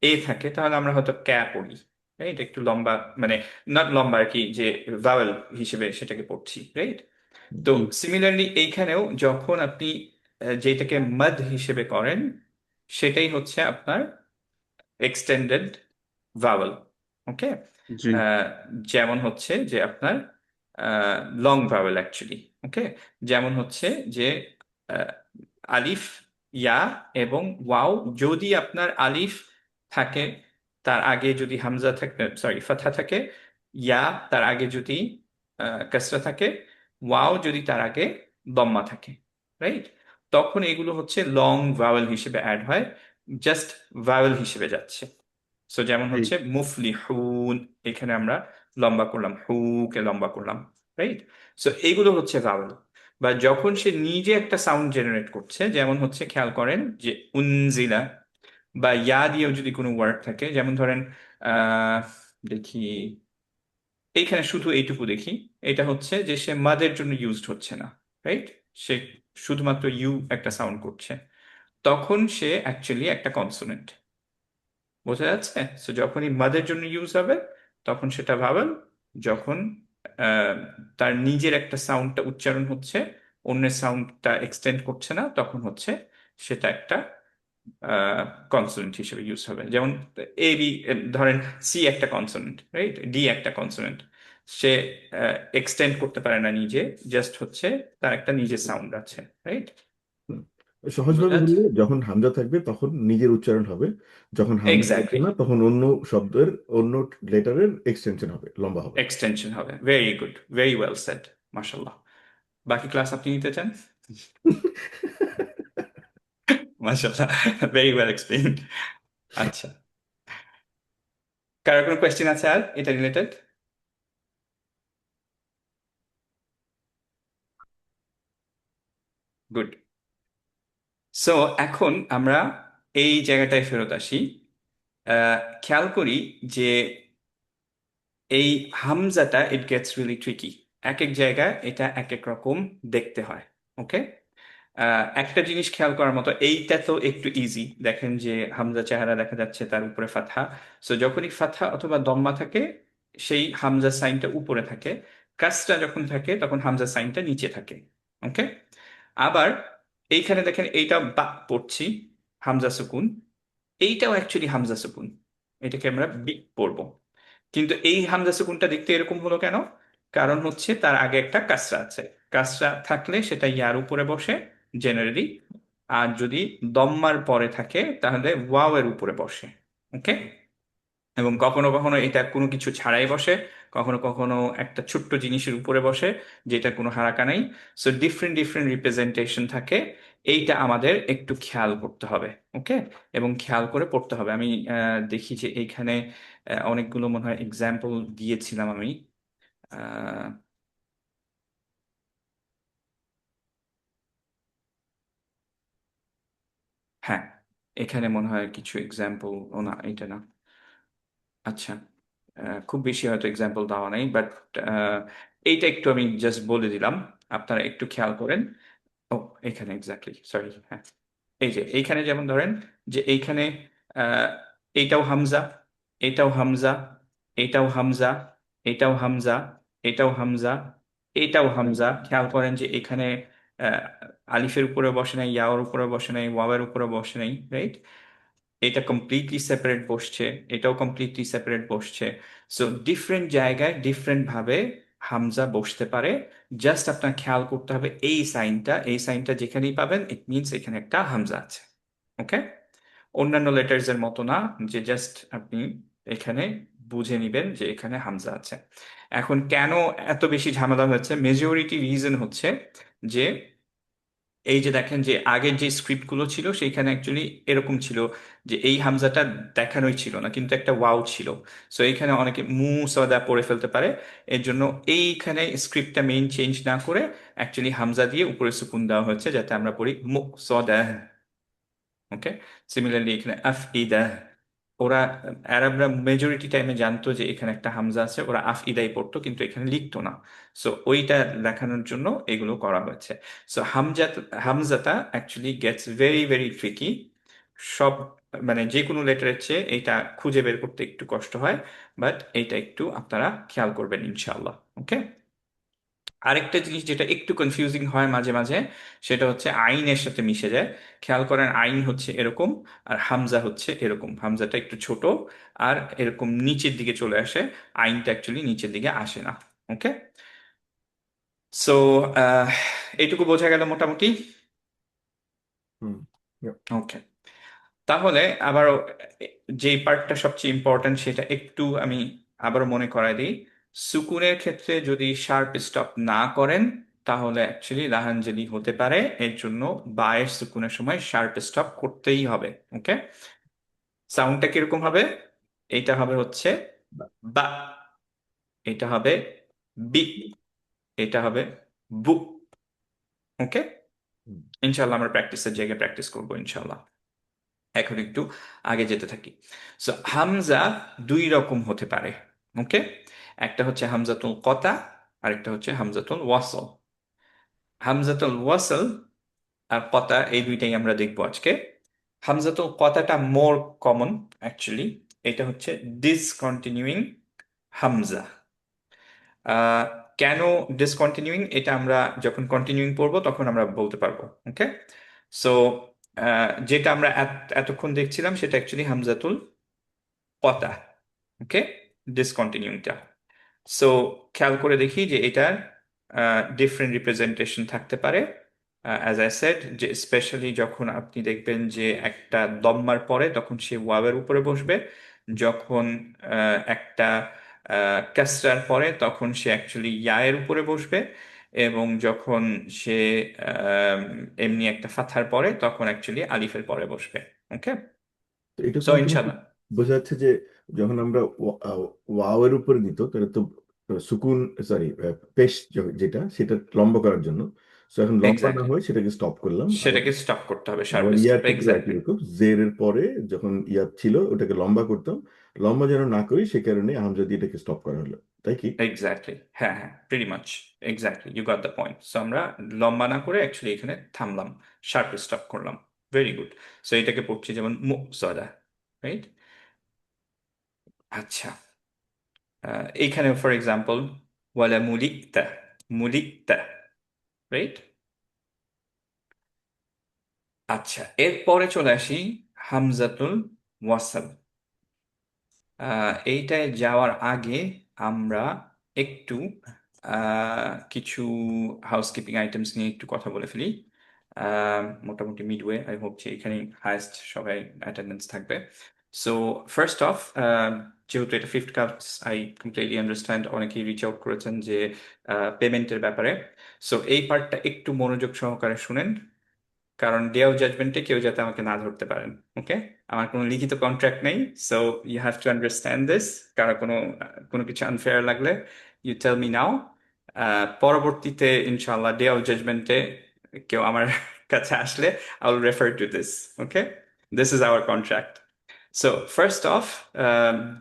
এ থাকে তাহলে আমরা হয়তো ক্যা পড়ি, রাইট? একটু লম্বা, মানে নট লম্বা আর কি, যে ভাওয়েল হিসেবে সেটাকে পড়ছি, রাইট? তো
জি
সিমিলারলি এইখানেও যখন আপনি যেটাকে মদ হিসেবে করেন, সেটাই হচ্ছে আপনার এক্সটেন্ডেড ভাওয়েল। ওকে।
জি
যেমন হচ্ছে যে আপনার লং ভাওয়েল অ্যাকচুয়ালি। ওকে। যেমন হচ্ছে যে আহ, আলিফ, ইয়া এবং ওয়াও, যদি আপনার আলিফ থাকে, তার আগে যদি হামজা থাকে, সরি ফাথা থাকে, ইয়া তার আগে যদি কাসরা থাকে, ওয়াও যদি তার আগে দম্মা থাকে, রাইট? তখন এগুলো হচ্ছে লং ভাওয়েল হিসেবে অ্যাড হয়, জাস্ট ভাওয়েল হিসেবে যাচ্ছে। সো যেমন
জি
হচ্ছে মুফলিহুন, এখানে আমরা লম্বা করলাম, হু কে লম্বা করলাম, রাইট? সো এইগুলো হচ্ছে ভাওয়েল। বা যখন সে নিজে একটা সাউন্ড জেনারেট করছে, যেমন হচ্ছে খেয়াল করেন যে উনজিলা, বা ইয়া দিয়েও যদি কোনো ওয়ার্ড থাকে, যেমন ধরেন আহ দেখি, এইখানে শুধু এইটুকু দেখি, এটা হচ্ছে যে সে মাদের জন্য ইউজড হচ্ছে না, রাইট? সে শুধুমাত্র ইউ একটা সাউন্ড করছে, তখন সে অ্যাকচুয়ালি একটা কনসোনেন্ট। বোঝা যাচ্ছে? সো যখনই মাদের জন্য ইউজ হবে তখন সেটা ভাবেন, যখন আহ, তার নিজের একটা সাউন্ডটা উচ্চারণ হচ্ছে, অন্যের সাউন্ডটা এক্সটেন্ড করছে না, তখন হচ্ছে সেটা একটা কনসোনেন্ট হিসেবে ইউজ হবে। যেমন এ বি, ধরেন সি একটা কনসোনেন্ট, রাইট? ডি একটা কনসোনেন্ট, সে এক্সটেন্ড করতে পারে না নিজে, জাস্ট হচ্ছে তার একটা নিজের সাউন্ড আছে, রাইট?
সহজভাবে
বুঝাত?
বললে যখন হামজা থাকবে তখন নিজের উচ্চারণ হবে, যখন হামজা থাকবে
এক্স্যাক্টলি,
না তখন অন্য শব্দের অন্য লেটারের এক্সটেনশন হবে, লম্বা হবে।
এক্সটেনশন হবে। Very good, very well said, মাশাল্লাহ। বাকি ক্লাস আপনি নিতে চান? মাশাল্লাহ, ভেরি ওয়েল এক্সপ্লেইন। আচ্ছা, কারো কোনো কোয়েশ্চেন আছে আর এটা রিলেটেড? গুড। সো এখন আমরা এই জায়গাটায় ফেরত আসি। খেয়াল করি যে এই হামজাটা ইট গেটস রিয়েলি ট্রিকি। এক এক জায়গায় এটা এক এক রকম দেখতে হয়। ওকে, একটা জিনিস খেয়াল করার মতো, এইটা তো একটু ইজি। দেখেন যে হামজা চেহারা দেখা যাচ্ছে, তার উপরে ফাতহা। সো যখনই ফাতহা অথবা দম্মা থাকে সেই হামজা সাইনটা উপরে থাকে, কাসরা যখন থাকে তখন হামজা সাইনটা নিচে থাকে। ওকে, আবার এইখানে দেখেন এইটা বা পড়ছি, হামজা সুকুন, এইটাও অ্যাকচুয়ালি হামজা সুকুন, এটাকে আমরা বি পড়বো। কিন্তু এই হামজা সুকুনটা দেখতে এরকম হলো কেন? কারণ হচ্ছে তার আগে একটা কাসরা আছে। কাসরা থাকলে সেটা ইয়ার উপরে বসে জেনারেলি, আর যদি দম্মার পরে থাকে তাহলে ওয়াও এর উপরে বসে। ওকে, এবং কখনো কখনো এটা কোনো কিছু ছাড়াই বসে, কখনো কখনো একটা ছোট্ট জিনিসের উপরে বসে যেটা কোনো হারাকা নাই। সো ডিফারেন্ট ডিফারেন্ট রিপ্রেজেন্টেশন থাকে, এইটা আমাদের একটু খেয়াল করতে হবে। ওকে, এবং খেয়াল করে পড়তে হবে। আমি দেখি যে এইখানে অনেকগুলো মনে হয় এক্সাম্পল দিয়েছিলাম আমি। আহ, হ্যাঁ, এখানে মনে হয় কিছু এক্সাম্পল, ও না এটা না। আচ্ছা, খুব বেশি হয়তো এক্সাম্পল দেওয়া নেই, বাট এইটা একটু আমি জাস্ট বলে দিলাম, আপনারা একটু খেয়াল করেন। ও, এখানে এক্স্যাক্টলি, সরি, হ্যাঁ। এই যে এইখানে যেমন ধরেন যে এইখানে আহ, এইটাও হামজা, এটাও হামজা, এটাও হামজা, এটাও হামজা, এটাও হামজা, এটাও হামজা। খেয়াল করেন যে এখানে আহ, আলিফের উপরে বসে নাই, ইয়াওর উপরে বসে নাই, ওয়াবের উপরে বসে নাই, রাইট? এটা কমপ্লিটলি সেপারেট বসছে, এটাও কমপ্লিটলি সেপারেট বসছে। সো ডিফারেন্ট জায়গায় ডিফারেন্ট ভাবে হামজা বসতে পারে। জাস্ট আপনার খেয়াল করতে হবে এই সাইনটা, এই সাইনটা যেখানেই পাবেন ইট মিনস এখানে একটা হামজা আছে। ওকে, অন্যান্য লেটার্স এর মতো না যে জাস্ট আপনি এখানে বুঝে নিবেন যে এখানে হামজা আছে। এখন কেন এত বেশি ঝামেলা হচ্ছে? মেজরিটি রিজন হচ্ছে যে এই যে দেখেন যে আগের যে স্ক্রিপ্ট গুলো ছিল সেইখানে অ্যাকচুয়ালি এরকম ছিল যে এই হামজাটা দেখানোই ছিল না, কিন্তু একটা ওয়াও ছিল। সো এইখানে অনেকে মু সদা পড়ে ফেলতে পারে। এর জন্য এইখানে স্ক্রিপ্টটা মেইন চেঞ্জ না করে অ্যাকচুয়ালি হামজা দিয়ে উপরে সুকুন দেওয়া হচ্ছে যাতে আমরা পড়ি মু সদা। ওকে, সিমিলারলি এখানে আফ ইদা, ওরা আরবরা মেজরিটি টাইমে জানতো যে এখানে একটা হামজা আছে, ওরা আফ ইদাই পড়তো কিন্তু এখানে লিখতো না। সো ওইটা দেখানোর জন্য এগুলো করা হয়েছে। সো হামজাটা actually gets very very tricky. সব মানে যে কোনো লেটারের চেয়ে এটা খুঁজে বের করতে একটু কষ্ট হয়, বাট এইটা একটু আপনারা খেয়াল করবেন ইনশাআল্লাহ। ওকে, আরেকটা জিনিস যেটা একটু কনফিউজিং হয় মাঝে মাঝে, সেটা হচ্ছে আইনের সাথে মিশে যায়। খেয়াল করেন আইন হচ্ছে এরকম আর হামজা হচ্ছে এরকম, হামজাটা একটু ছোট আর এরকম নিচের দিকে চলে আসে, আইনটা অ্যাকচুয়ালি নিচের দিকে আসে না। ওকে, সো এইটুকু বোঝা গেল মোটামুটি।
হুম।
ওকে, তাহলে আবার যে পার্টটা সবচেয়ে ইম্পর্ট্যান্ট সেটা একটু আমি আবার মনে করাই দিই। সুকুনের ক্ষেত্রে যদি শার্প স্টপ না করেন তাহলে অ্যাকচুয়ালি লাহানজালি হতে পারে। এর জন্য বায়ের সুকুনের সময় শার্প স্টপ করতেই হবে। ওকে, সাউন্ডটা কিরকম হবে? এইটা হবে হচ্ছে বা, এটা হবে বি, এটা হবে বু। ওকে,
হুম।
ইনশাল্লাহ আমরা প্র্যাকটিসের জায়গায় প্র্যাকটিস করবো ইনশাল্লাহ। এখন একটু আগে যেতে থাকি। সো হামজা দুই রকম হতে পারে। ওকে, একটা হচ্ছে হামজাতুল কতা, আরেকটা হচ্ছে হামজাতুল ওয়াসল। হামজাতুল ওয়াসল আর কতা এই দুইটাই আমরা দেখবো আজকে। হামজাতুল কতাটা মোর কমন অ্যাকচুয়ালি। এটা হচ্ছে ডিসকন্টিনিউইং হামজা। আহ, কেন ডিসকন্টিনিউইং এটা আমরা যখন কন্টিনিউইং পড়বো তখন আমরা বলতে পারবো। ওকে, সো যেটা আমরা এতক্ষণ দেখছিলাম সেটা অ্যাকচুয়ালি হামজাতুল কতা। ওকে, ডিসকন্টিনিউটা। সো খেয়াল করে দেখি যে এটার ডিফারেন্ট রিপ্রেজেন্টেশন থাকতে পারে। অ্যাজ আই সেড, যে স্পেশালি যখন আপনি দেখবেন যে একটা দম্মার পরে তখন সে ওয়াবের উপরে বসবে, যখন একটা কাসরার পরে তখন সে অ্যাকচুয়ালি ইয়ায়ের উপরে বসবে, এবং যখন সে আহ, এমনি একটা ফাথার পরে তখন অ্যাকচুয়ালি আলিফের পরে বসবে। ওকে,
তো এটা
সো
তাহলে তুমি কি
ইনশাল্লাহ।
বোঝা যাচ্ছে যে যখন আমরা ওয়াওয়ের উপরে নিত তাহলে তো সুকুন, সরি, পেশ যেটা সেটা লম্বা করার জন্য, তো এখন লম্বা না
এক্স্যাক্টলি,
হয় সেটাকে স্টপ করলাম। আবার
সেটাকে স্টপ করতে হবে,
আবার
শার্প
ইয়ার
স্টপ,
ক্ষেত্রে একই
এক্স্যাক্টলি।
রকম, জের এর পরে যখন ইয়াদ ছিল ওটাকে লম্বা করতাম, লম্বা যেন না করি সে কারণে হামজা দিয়ে এটাকে স্টপ করা হলো, তাই কি?
এক্স্যাক্টলি, হ্যাঁ হ্যাঁ, pretty much, exactly, you got the point. So আমরা লম্বা না করে অ্যাকচুয়ালি এখানে থামলাম, শার্প স্টপ করলাম। Very good. সো এটাকে পড়ছি যেমন মুসওয়াদা, রাইট? আচ্ছা, এইখানে ফর এক্সাম্পল ওয়ালা মুলিকতা, মুলিকতা, রাইট? আচ্ছা, এরপরে চলে আসি হামজাতুল ওয়াসাল। এইটায় যাওয়ার আগে আমরা একটু কিছু হাউসকিপিং আইটেমস নিয়ে একটু কথা বলে ফেলি। মোটামুটি মিডওয়ে, আই হোপ যে এখানে হায়েস্ট সবাই অ্যাটেন্ডেন্স থাকবে। সো ফার্স্ট অফ, যেহেতু এটা fifth class, I completely understand অনেকেই রিচ আউট করেছেন যে পেমেন্টের ব্যাপারে। সো এই পার্টটা একটু মনোযোগ সহকারে শুনেন, কারণ ডে অফ জাজমেন্টে কেউ যাতে আমাকে না ধরতে পারেন। ওকে, আমার কোনো লিখিত কন্ট্রাক্ট নেই, so you have to understand this. কারো কোনো কিছু আনফেয়ার লাগলে ইউ টেল মি নাও। পরবর্তীতে ইনশাল্লাহ ডে অফ জাজমেন্টে কেউ আমার কাছে আসলে I will refer to this. Okay, this is our contract. So first of,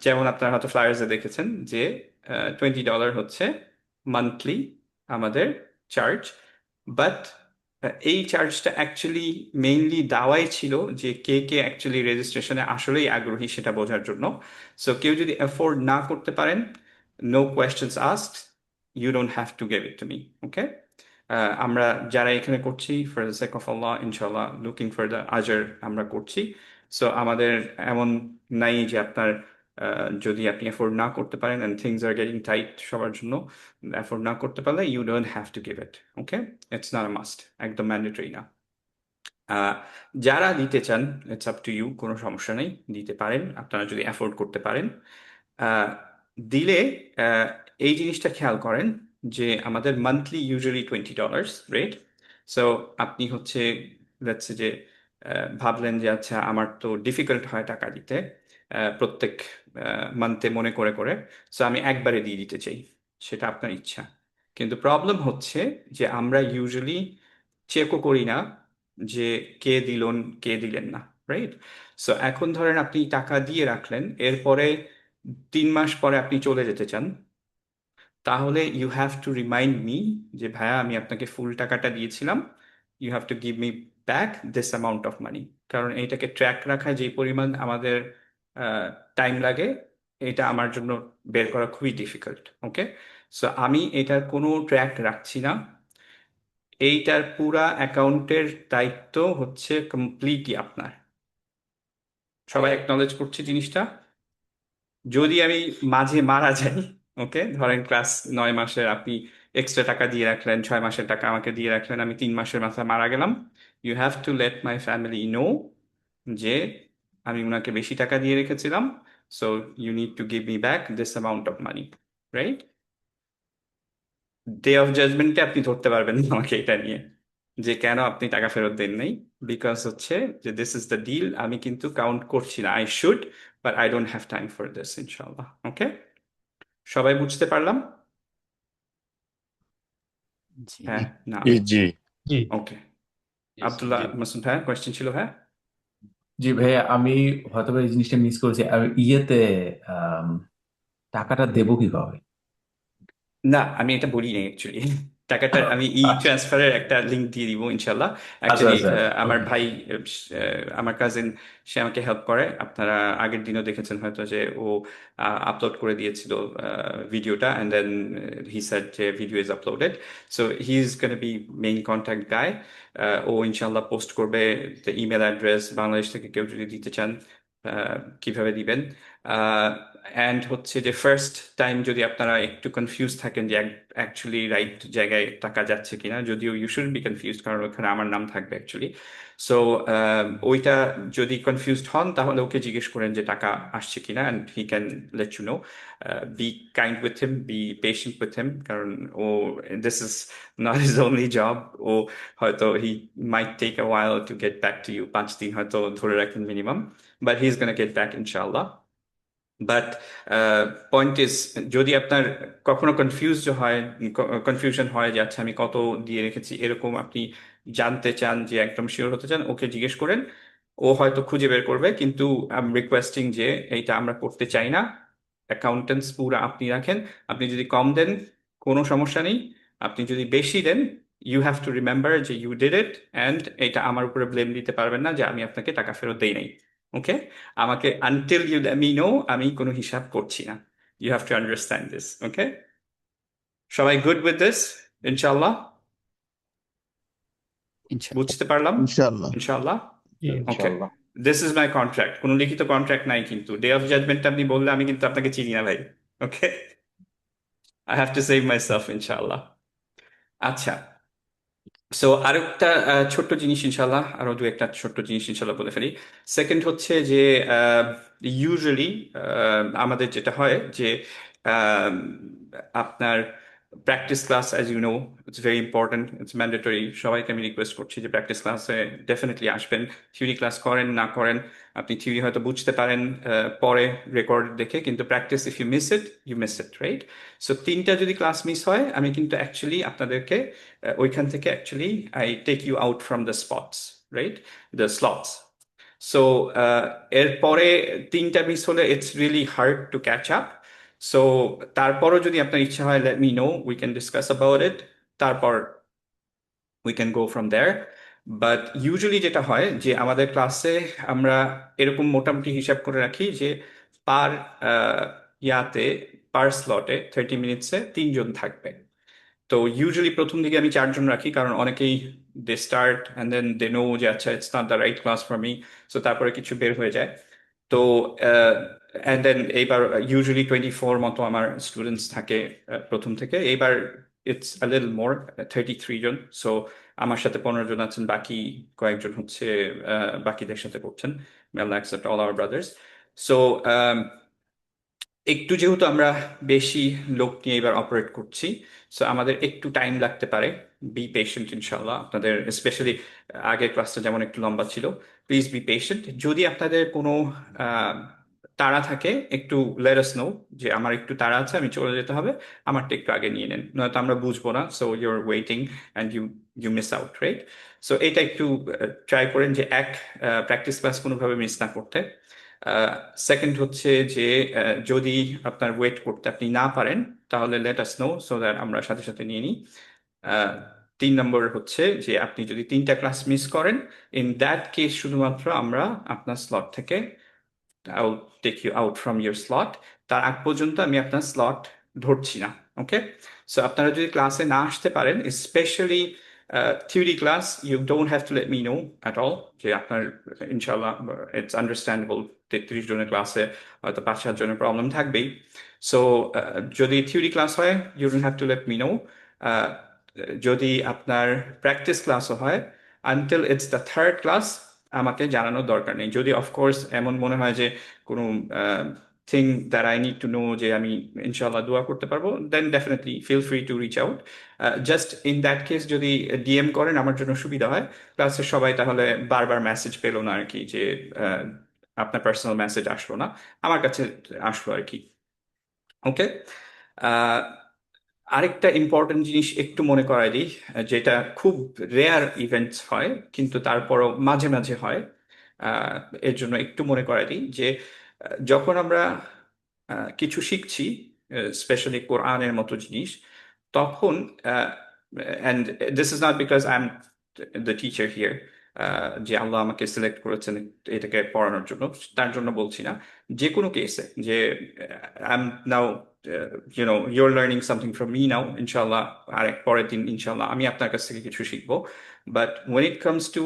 যেমন আপনারা হয়তো ফ্লায়ার্সে দেখেছেন যে $20 হচ্ছে মান্থলি আমাদের চার্জ, বাট এই চার্জটা অ্যাকচুয়ালি মেইনলি দেওয়াই ছিল যে কে কে অ্যাকচুয়ালি রেজিস্ট্রেশনে আসলেই আগ্রহী সেটা বোঝার জন্য। সো কেউ যদি অ্যাফোর্ড না করতে পারেন, no questions asked, you don't have to give it to me. Okay, আমরা যারা এখানে করছি for the sake of Allah, ইনশাল্লাহ লুকিং ফর দ্য আজার আমরা করছি। সো আমাদের এমন নাই যে আপনার যদি আপনি অ্যাফোর্ড না করতে পারেন and things are getting tight সবার জন্য, অ্যাফোর্ড না করতে পারলে you don't have to give it. Okay, it's not a must, একদম ম্যান্ডেটরি না। আহ, যারা দিতে চান, ইটস আপ টু ইউ, কোনো সমস্যা নেই, দিতে পারেন আপনারা যদি অ্যাফোর্ড করতে পারেন। আহ, দিলে আহ, এই জিনিসটা খেয়াল করেন যে আমাদের মান্থলি ইউজুয়ালি $20, রাইট? সো আপনি হচ্ছে লেটস যে ভাবলেন যে আচ্ছা আমার তো ডিফিকাল্ট হয় টাকা দিতে প্রত্যেক মান্থে মনে করে করে, সো আমি একবারে দিয়ে দিতে চাই, সেটা আপনার ইচ্ছা। কিন্তু প্রবলেম হচ্ছে যে আমরা ইউজুয়ালি চেকও করি না যে কে দিলেন কে দিলেন না, রাইট? সো এখন ধরেন আপনি টাকা দিয়ে রাখলেন, এরপরে 3 মাস পরে আপনি চলে যেতে চান, তাহলে you have to remind me যে ভাইয়া আমি আপনাকে ফুল টাকাটা দিয়েছিলাম, you have to give me back this amount of money. কারণ এইটাকে ট্র্যাক রাখায় যে পরিমাণ আমাদের টাইম লাগে, এটা আমার জন্য বের করা খুবই ডিফিকাল্ট। ওকে, সো আমি এটার কোনো ট্র্যাক রাখছি না, এইটার পুরা অ্যাকাউন্টের দায়িত্ব হচ্ছে কমপ্লিটলি আপনার। সবাই অ্যাকনলেজ করছি জিনিসটা। যদি আমি মাঝে মারা যাই, ওকে, ধরেন ক্লাস 9 মাসের আপনি এক্সট্রা টাকা দিয়ে রাখলেন, 6 মাসের টাকা আমাকে দিয়ে রাখলেন, আমি 3 মাসের মাথায় মারা গেলাম, you have to let my family know যে আমি ওনাকে বেশি টাকা দিয়ে রেখেছিলাম, so you need to give me back this amount of money, right? Day of জাজমেন্টে আপনি ধরতে পারবেন না আমাকে এটা নিয়ে যে কেন আপনি টাকা ফেরত দেন নাই, বিকজ হচ্ছে যে দিস ইজ দ্য ডিল, আমি কিন্তু কাউন্ট করছি না, I should, but I don't have time for this, ইনশাল্লাহ। ওকে, সবাই বুঝতে পারলাম?
জি
হ্যাঁ, না?
জি জি।
জি
ওকে,
yes,
আব্দুল্লাহ
জি
মাসুদ ভাই কোয়েশ্চেন ছিল, হ্যাঁ?
জি ভাইয়া, আমি হয়তো বা এই জিনিসটা মিস করেছি। আর ইয়েতে আম, টাকাটা দেবো কিভাবে?
না, আমি এটা বলি নাই অ্যাকচুয়ালি। টাকাটা আমি ই
আচ্ছা
ট্রান্সফারের একটা লিঙ্ক দিয়ে দিব ইনশাল্লাহ।
আচ্ছা
অ্যাকচুয়ালি
আচ্ছা
আমার
ওকে।
ভাই, আমার কাজিন, সে আমাকে হেল্প করে। আপনারা আগের দিনও দেখেছেন হয়তো যে ও আপলোড করে দিয়েছিল ভিডিওটা, অ্যান্ড দেন হি সেড যে video is uploaded. So he is gonna be main contact guy. ও ইনশাল্লাহ পোস্ট করবে ইমেল অ্যাড্রেস, বাংলাদেশ থেকে কেউ যদি দিতে চান কিভাবে দিবেন। অ্যান্ড হচ্ছে যে ফার্স্ট টাইম যদি আপনারা একটু কনফিউজ থাকেন যে অ্যাকচুয়ালি রাইট জায়গায় টাকা যাচ্ছে কিনা, যদিও ইউ শুড বি কনফিউজ কারণ ওখানে আমার নাম থাকবে অ্যাকচুয়ালি। সো ওইটা যদি কনফিউজড হন তাহলে ওকে জিজ্ঞেস করেন যে টাকা আসছে কিনা, and he can let you know. Be kind with him, be patient with him, কারণ ও this is not his only job. ও হয়তো he might take a while to get back to you, 5 দিন হয়তো ধরে রাখেন minimum, but he is gonna get back ইনশাআল্লাহ। But point is, যদি আপনার কখনো কনফিউশন হয় যে আচ্ছা আমি কত দিয়ে রেখেছি এরকম আপনি জানতে চান, যে একদম শিওর হতে চান, ওকে জিজ্ঞেস করেন, ও হয়তো খুঁজে বের করবে। কিন্তু আই এম রিকোয়েস্টিং যে এইটা আমরা করতে চাই না। অ্যাকাউন্টেন্টস পুরো আপনি রাখেন। আপনি যদি কম দেন কোনো সমস্যা নেই, আপনি যদি বেশি দেন ইউ হ্যাভ টু রিমেম্বার যে ইউ ডিড ইট, অ্যান্ড এটা আমার উপরে ব্লেম দিতে পারবেন না যে আমি আপনাকে টাকা ফেরত দেই নাই। ওকে? আমাকে until you let me know আমি কোনো হিসাব করছি না। You have to understand this. Okay? সবাই গুড উইথ দিস ইনশাআল্লাহ? বুঝতে পারলাম
ইনশাআল্লাহ।
ইনশাআল্লাহ? ওকে,
ইনশাআল্লাহ।
This is my contract. কোনো লিখিত কন্ট্রাক্ট নাই, কিন্তু ডে অফ জাজমেন্ট আপনি বললে আমি কিন্তু আপনাকে চিনি না ভাই। Okay? I have to save myself ইনশাআল্লাহ। আচ্ছা, সো আরেকটা ছোট্ট জিনিস ইনশাল্লাহ, আরো দু একটা ছোট্ট জিনিস ইনশাল্লাহ বলে ফেলি। সেকেন্ড হচ্ছে যে ইউজুয়ালি আমাদের যেটা হয় যে আহ, আপনার practice class, as you know, it's very important, it's mandatory. সবাইকে আমি রিকোয়েস্ট করছি যে প্র্যাকটিস ক্লাসে ডেফিনেটলি আসবেন। থিওরি ক্লাস করেন না করেন, আপনি থিওরি হয়তো বুঝতে পারেন পরে রেকর্ড দেখে, কিন্তু practice, if you miss it you miss it, right? So 3টা যদি ক্লাস মিস হয় আমি কিন্তু অ্যাকচুয়ালি আপনাদেরকে ওইখান থেকে actually I take you out from the spots, right, the slots. So এরপরে 3টা মিস হলে it's really hard to catch up. So তারপরও যদি আপনার ইচ্ছা হয় let me know, we can discuss about it, তারপর we can go from there. But usually যেটা হয় যে আমাদের ক্লাসে আমরা এরকম মোটামুটি হিসাব করে রাখি যে পার ইয়াতে, পার স্লটে 30 মিনিটসে 3জন থাকবে। তো ইউজুয়ালি প্রথম দিকে আমি 4জন রাখি, কারণ অনেকেই they start and then they know যে আচ্ছা it's not the right class for me, so তারপরে কিছু বের হয়ে যায়। তো অ্যান্ড দেন এইবার ইউজুয়ালি 24 মতো আমার স্টুডেন্টস থাকে প্রথম থেকে। এইবার ইটস আ লিটল মোর, 33 জন। সো আমার সাথে 15 জন আছেন, বাকি কয়েকজন হচ্ছে বাকিদের সাথে করছেন। May Allah accept all our brothers. So একটু যেহেতু আমরা বেশি লোক নিয়ে এবার অপারেট করছি, সো আমাদের একটু টাইম লাগতে পারে। বি পেশেন্ট ইনশাল্লাহ। আপনাদের স্পেশালি আগের ক্লাসটা যেমন একটু লম্বা ছিল, প্লিজ বি পেশেন্ট। যদি আপনাদের কোনো তাড়া থাকে একটু লেট আস নো যে আমার একটু তাড়া আছে, আমি চলে যেতে হবে, আমারটা একটু আগে নিয়ে নেন, নয়তো আমরা বুঝবো না। So you're waiting and you miss out, right? So এটা একটু ট্রাই করেন যে প্র্যাকটিস ক্লাস কোনোভাবে মিস না করতে। সেকেন্ড হচ্ছে যে যদি আপনার ওয়েট করতে আপনি না পারেন তাহলে let us no, so that আমরা সাথে সাথে নিয়ে নিই। 3 নম্বর হচ্ছে যে আপনি যদি 3টা ক্লাস মিস করেন, ইন দ্যাট কেস শুধুমাত্র আমরা আপনার স্লট থেকে I'll take you out from your slot. তার আগ পর্যন্ত আমি আপনার স্লট ধরছি না। ওকে? সো আপনারা যদি ক্লাসে না আসতে পারেন, specially theory class, you don't have to let me know at all যে আপনার ইনশাল্লাহ ইটস আন্ডারস্ট্যান্ডেবল 33 জনের ক্লাসে হয়তো 5-7 জনের প্রবলেম থাকবেই। সো যদি থিওরি ক্লাস হয় you don't have to let me know. যদি আপনার প্র্যাকটিস ক্লাসও হয়, until it's the third class আমাকে জানানোর দরকার নেই। যদি অফকোর্স এমন মনে হয় যে কোনো thing that I need to know যে আমি ইনশাল্লাহ দোয়া করতে পারবো, then definitely feel free to reach out. Just in that case যদি ডিএম করেন আমার জন্য সুবিধা হয়, ক্লাসের সবাই তাহলে বারবার মেসেজ পেলো না আর কি, যে আপনার পার্সোনাল মেসেজ আসলো না, আমার কাছে আসলো আর কি। ওকে? আরেকটা ইম্পর্টেন্ট জিনিস একটু মনে করাই দিই, যেটা খুব রেয়ার ইভেন্টস হয় কিন্তু তারপরও মাঝে মাঝে হয়। এর জন্য একটু মনে করাই দিই যে যখন আমরা কিছু শিখছি, স্পেশালি কোরআনের মতো জিনিস, তখন and this is not because I am the teacher here, যে আল্লাহ আমাকে সিলেক্ট করেছেন এটাকে পড়ানোর জন্য, তার জন্য বলছি না। যে কোনো কেসে যে I am now you're learning something from me now, inshallah, আরেক পরের দিন ইনশাল্লাহ আমি আপনার কাছ থেকে কিছু শিখবো। But when it comes to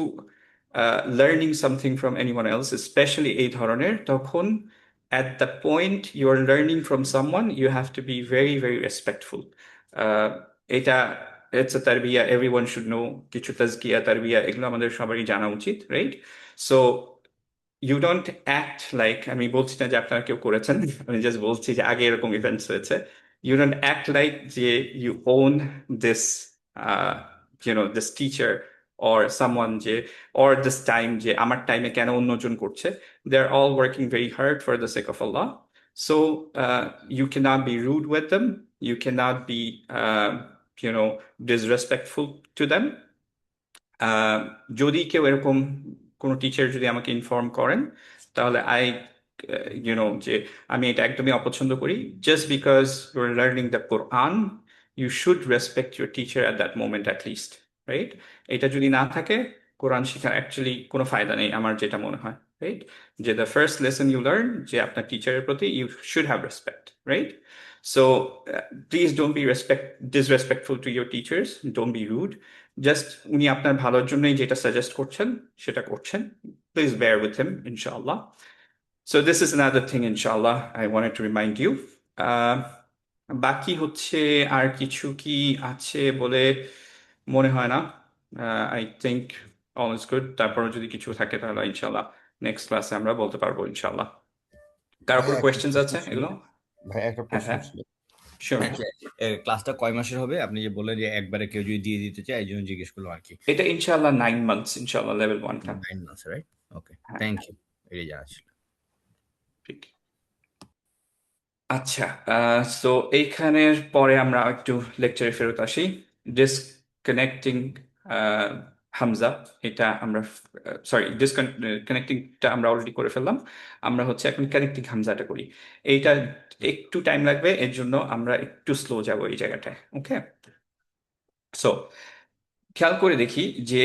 learning something from anyone else, especially এই ধরনের, তখন at the point you're learning from someone, you have to be very, very respectful. এটা it's a tarbiya, everyone should know. কিছু তাজকিয়া তারবিয়া এগুলো আমাদের সবারই জানা উচিত, right? So you don't act like, আমি বলছি না যে আপনারা কেউ করেছেন, আমি জাস্ট বলছি যে আগে এরকম ইভেন্টস হয়েছে, you don't act like যে you own this this teacher or someone যে or this time যে আমার টাইমে কেন অন্যজন করছে. They're all working very hard for the sake of Allah. So you cannot be rude with them, you cannot be disrespectful to them. যদি কেউ এরকম কোনো টিচার যদি আমাকে ইনফর্ম করেন, তাহলে যে আমি এটা একদমই অপছন্দ করি. Just because you are learning the Quran, you should respect your teacher at that moment at least, right? এটা যদি না থাকে, কোরআন শেখার অ্যাকচুয়ালি কোনো ফায়দা নেই আমার যেটা মনে হয়, রাইট? যে the first lesson you learn যে আপনার টিচারের প্রতি you should have respect, right? So please don't be disrespectful to your teachers, don't be rude. Just উনি আপনার ভালোর জন্যই যেটা সাজেস্ট করছেন সেটা করছেন. Please bear with him, inshallah. So this is another thing, inshallah, I wanted to remind you. বাকি হচ্ছে আর কিছু কি আছে বলে মনে হয় না. I think all is good. তারপরে যদি কিছু থাকে তাহলে ইনশাল্লাহ নেক্সট ক্লাসে আমরা বলতে পারবো ইনশাল্লাহ. কারো কোনো কোয়েশ্চেন্স আছে এগুলো?
ভাই একটা প্রশ্ন ছিল।
শিওর।
ক্লাসটা কয় মাসের হবে? আপনি যে বললেন যে একবারে কেউ যদি দিয়ে দিতে চায়, এই জন্য জিজ্ঞেস করলাম আর কি।
এটা ইনশাআল্লাহ 9 months, ইনশাআল্লাহ লেভেল 1 টা।
9 months, right? Okay, thank you. এই জানা ছিল।
ঠিক। আচ্ছা, সো এইখানের পরে আমরা একটু লেকচারে ফেরত আসি। ডিসকানেক্টিং হামজা, এটা আমরা ডিসকানেক্টিংটা আমরা অলরেডি করে ফেললাম। আমরা হচ্ছে এখন কানেক্টিং হামজাটা করি। এইটা একটু টাইম লাগবে, এর জন্য আমরা একটু স্লো যাব এই জায়গাটায়। ওকে, সো খেয়াল করে দেখি যে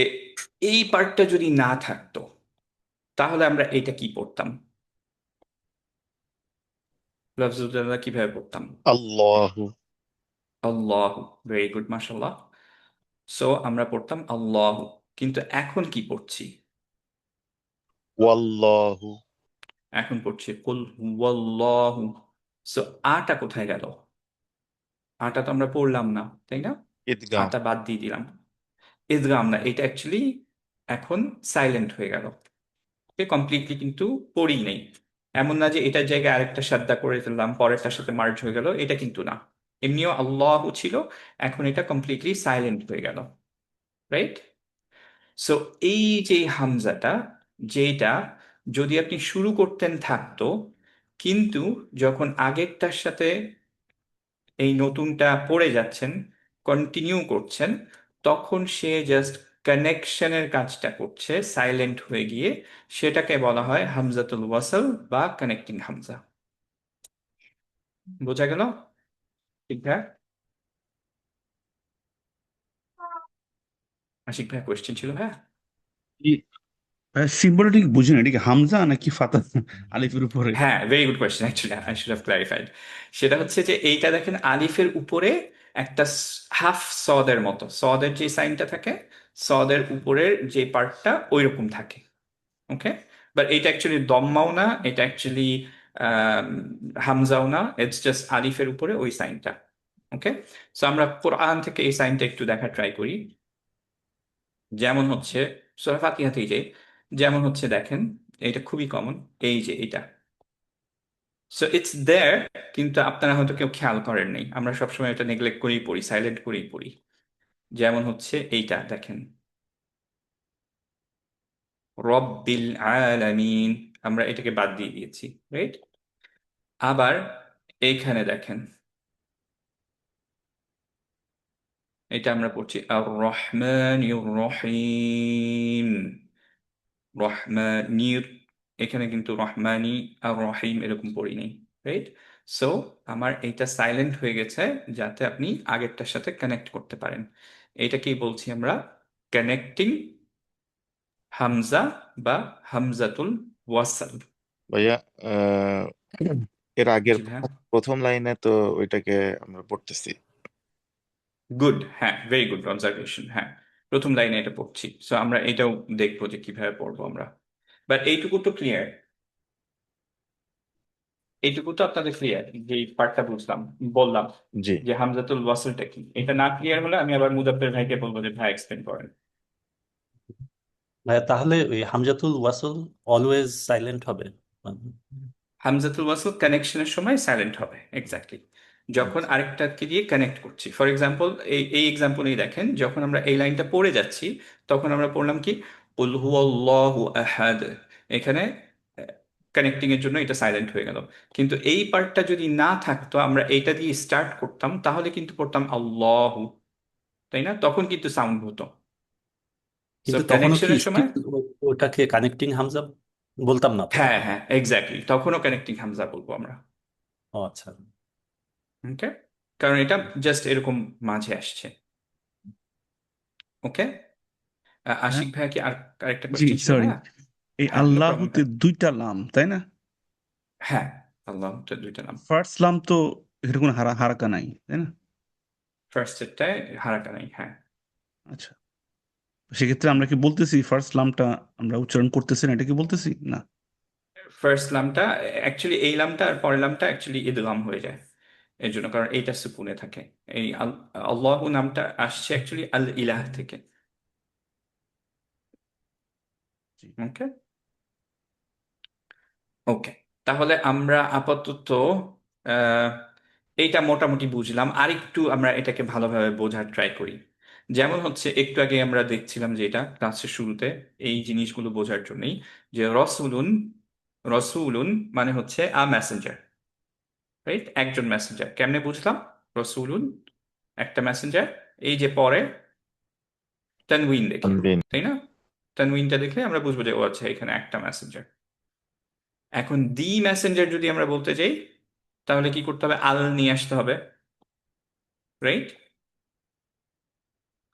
এই পার্টটা যদি না থাকতো তাহলে আমরা এইটা কি পড়তাম? লফজুল্লাহ কিভাবে পড়তাম?
আল্লাহু।
আল্লাহু, ভেরি গুড, মাশাআল্লাহ। সো আমরা পড়তাম আল্লাহু, কিন্তু এখন কি পড়ছি?
ওয়াল্লাহু।
এখন পড়ছি কুল হুয়াল্লাহু। সো আটা কোথায় গেল? আটা তো আমরা পড়লাম না, তাই না?
ইদগাম।
আটা বাদ দিয়ে দিলাম। ইদগাম না, এটা অ্যাকচুয়ালি এখন সাইলেন্ট হয়ে গেল, কমপ্লিটলি কিন্তু পড়ি নেই। এমন না যে এটার জায়গায় আরেকটা সাদ্দা করে ফেললাম, পরেরটার সাথে মার্জ হয়ে গেল, এটা কিন্তু না। এমনিও আল্লাহু ছিল, এখন এটা কমপ্লিটলি সাইলেন্ট হয়ে গেল, রাইট? সো এই যে হামজাটা, যেটা যদি আপনি শুরু করতেন থাকতো, কিন্তু যখন আগেরটার সাথে এই নতুনটা পড়ে যাচ্ছেন, কন্টিনিউ করছেন, তখন সে জাস্ট কানেকশনের কাজটা করছে সাইলেন্ট হয়ে গিয়ে। সেটাকে বলা হয় হামজাতুল ওয়াসল বা কানেক্টিং হামজা। বোঝা গেল? ঠিকঠাক? আশিক ভাই কোয়েশ্চেন ছিল? হ্যাঁ,
সিম্বলটা ঠিক বুঝি না, এটা কি হামজা নাকি ফাতা আলিফের উপরে?
হ্যাঁ, very good question, actually I should have clarified. সেটা হচ্ছে যে এইটা দেখেন আলিফের উপরে একটা হাফ সদের মতো, সদের যে সাইনটা থাকে, সদের উপরের যে পার্টটা ওই রকম থাকে। ওকে, বাট এটা অ্যাকচুয়ালি দম্মাও না, এটা অ্যাকচুয়ালি হামজাও না, ইটস জাস্ট আলিফের উপরে ওই সাইনটা। ওকে, সো আমরা কোরআন থেকে এই সাইনটা একটু দেখা ট্রাই করি। যেমন হচ্ছে সূরা ফাতিহাতেই যে যেমন হচ্ছে দেখেন, এটা খুবই কমন, এই যে এটা। সো ইটস দেয়ার, কিন্তু আপনারা হয়তো কেউ খেয়াল করেন নাই, আমরা সবসময় এটা নেগলেক্ট করেই পড়ি, সাইলেন্ট করেই পড়ি। যেমন হচ্ছে এইটা দেখেন, রব্বিল আলামিন, আমরা এটাকে বাদ দিয়ে দিয়েছি, রাইট? আবার এইখানে দেখেন, এটা আমরা পড়ছি আর রহমানির রহিম, রহমানির, এখানে কিন্তু রহমানি আর রহিম এরকম পড়ি নেই, রাইট? সো আমার এইটা সাইলেন্ট হয়ে গেছে যাতে আপনি আগেরটার সাথে কানেক্ট করতে পারেন। এটাকেই বলছি আমরা কানেক্টিং হামজা বা হামজাতুল ওয়াসল।
ভাইয়া এর আগের
জি ভাইয়া,
প্রথম লাইনে তো ওইটাকে আমরা পড়তেছি।
গুড, হ্যাঁ, ভেরি গুড অবজারভেশন। হ্যাঁ, প্রথম লাইনে এটা পড়ছি, সো আমরা এটাও দেখবো যে কিভাবে পড়বো আমরা। বাট এইটুকু তো ক্লিয়ার। এইটুকু তো আপনাদের ক্লিয়ার, যে পার্টটা বললাম
জি।
যে হামজাতুল ওয়াসলটা কি। এটা না ক্লিয়ার হলে আমি আবার মুদাব্বির ভাইকে বলবো যে ভাই এক্সপ্লেন করেন।
ভাইয়া তাহলে ওই হামজাতুল ওয়াসল অলওয়েজ সাইলেন্ট হবে?
হামজাতুল ওয়াসল কানেকশনের সময় সাইলেন্ট হবে, এক্স্যাক্টলি। যখন আরেকটাকে দিয়ে কানেক্ট করছি, ফর এক্সাম্পল এই এক্সাম্পলেই দেখেন, যখন আমরা এই লাইনটা পড়ে যাচ্ছি তখন আমরা পড়লাম কি কুল হুয়াল্লাহু আহাদ। এখানে কানেক্টিং এর জন্য এটা সাইলেন্ট হয়ে গেল। কিন্তু এই পার্টটা যদি না থাকতো, আমরা এইটা দিয়ে স্টার্ট করতাম, তাহলে কিন্তু পড়তাম আল্লাহু, তাই না? তখন কিন্তু সাউন্ড হতো। সো
কিন্তু তখনও কি
কানেকশনের সময়,
স্টিল ওটাকে কানেক্টিং হামজা বলতাম না তো?
হ্যাঁ হ্যাঁ এক্স্যাক্টলি, তখনও কানেক্টিং হামজা বলবো আমরা।
ও আচ্ছা।
ওকে, কারণ এটা জাস্ট এরকম মাঝে আসছে। ওকে,
হ্যাঁ
আশিক ভাইয়া কি আর আরেকটা
জি
কোয়েশ্চেন ছিল
সরি,
ভাইয়া?
এই
হ্যাঁ, নো প্রবলেম
আল্লাহতে
ভাইয়া।
দুইটা লাম তাই না?
হ্যাঁ, আল্লাহ তো দুইটা নাম।
ফার্স্ট লাম তো এখানে কোনো হারাকা নাই তাই না?
ফার্স্ট এরটায় হারাকা নাই, হ্যাঁ।
আচ্ছা, সেক্ষেত্রে আমরা কি বলতেছি ফার্স্ট লামটা আমরা উচ্চারণ করতেছি না, এটা কি বলতেছি না?
ফার্স্ট লামটা অ্যাকচুয়ালি, এই লামটা আর পরের লামটা অ্যাকচুয়ালি ইদগাম হয়ে যায় এর জন্য, কারণ এইটা সুকুনে থাকে। এই আল্লাহ নামটা আসছে অ্যাকচুয়ালি আল ইলাহ থেকে।
জি।
ওকে ওকে, তাহলে আমরা আপাতত আহ, এইটা মোটামুটি বুঝলাম। আরেকটু আমরা এটাকে ভালোভাবে বোঝার ট্রাই করি। যেমন হচ্ছে একটু আগে আমরা দেখছিলাম যে এটা ক্লাসের শুরুতে, এই জিনিসগুলো বোঝার জন্যই, যে রসুলুন, রসুলুন মানে হচ্ছে আ মেসেঞ্জার, রাইট? একজন মেসেঞ্জার। কেমনে বুঝলাম রসুলুন একটা মেসেঞ্জার? এই যে পরে তানউইন দেখে,
তানবিন।
তাই না? তানউইনটা দেখলে আমরা বুঝবো যে ও আচ্ছা এখানে একটা মেসেঞ্জার। এখন দি মেসেঞ্জার যদি আমরা বলতে চাই, তাহলে কি করতে হবে? আল নিয়ে আসতে হবে, রাইট?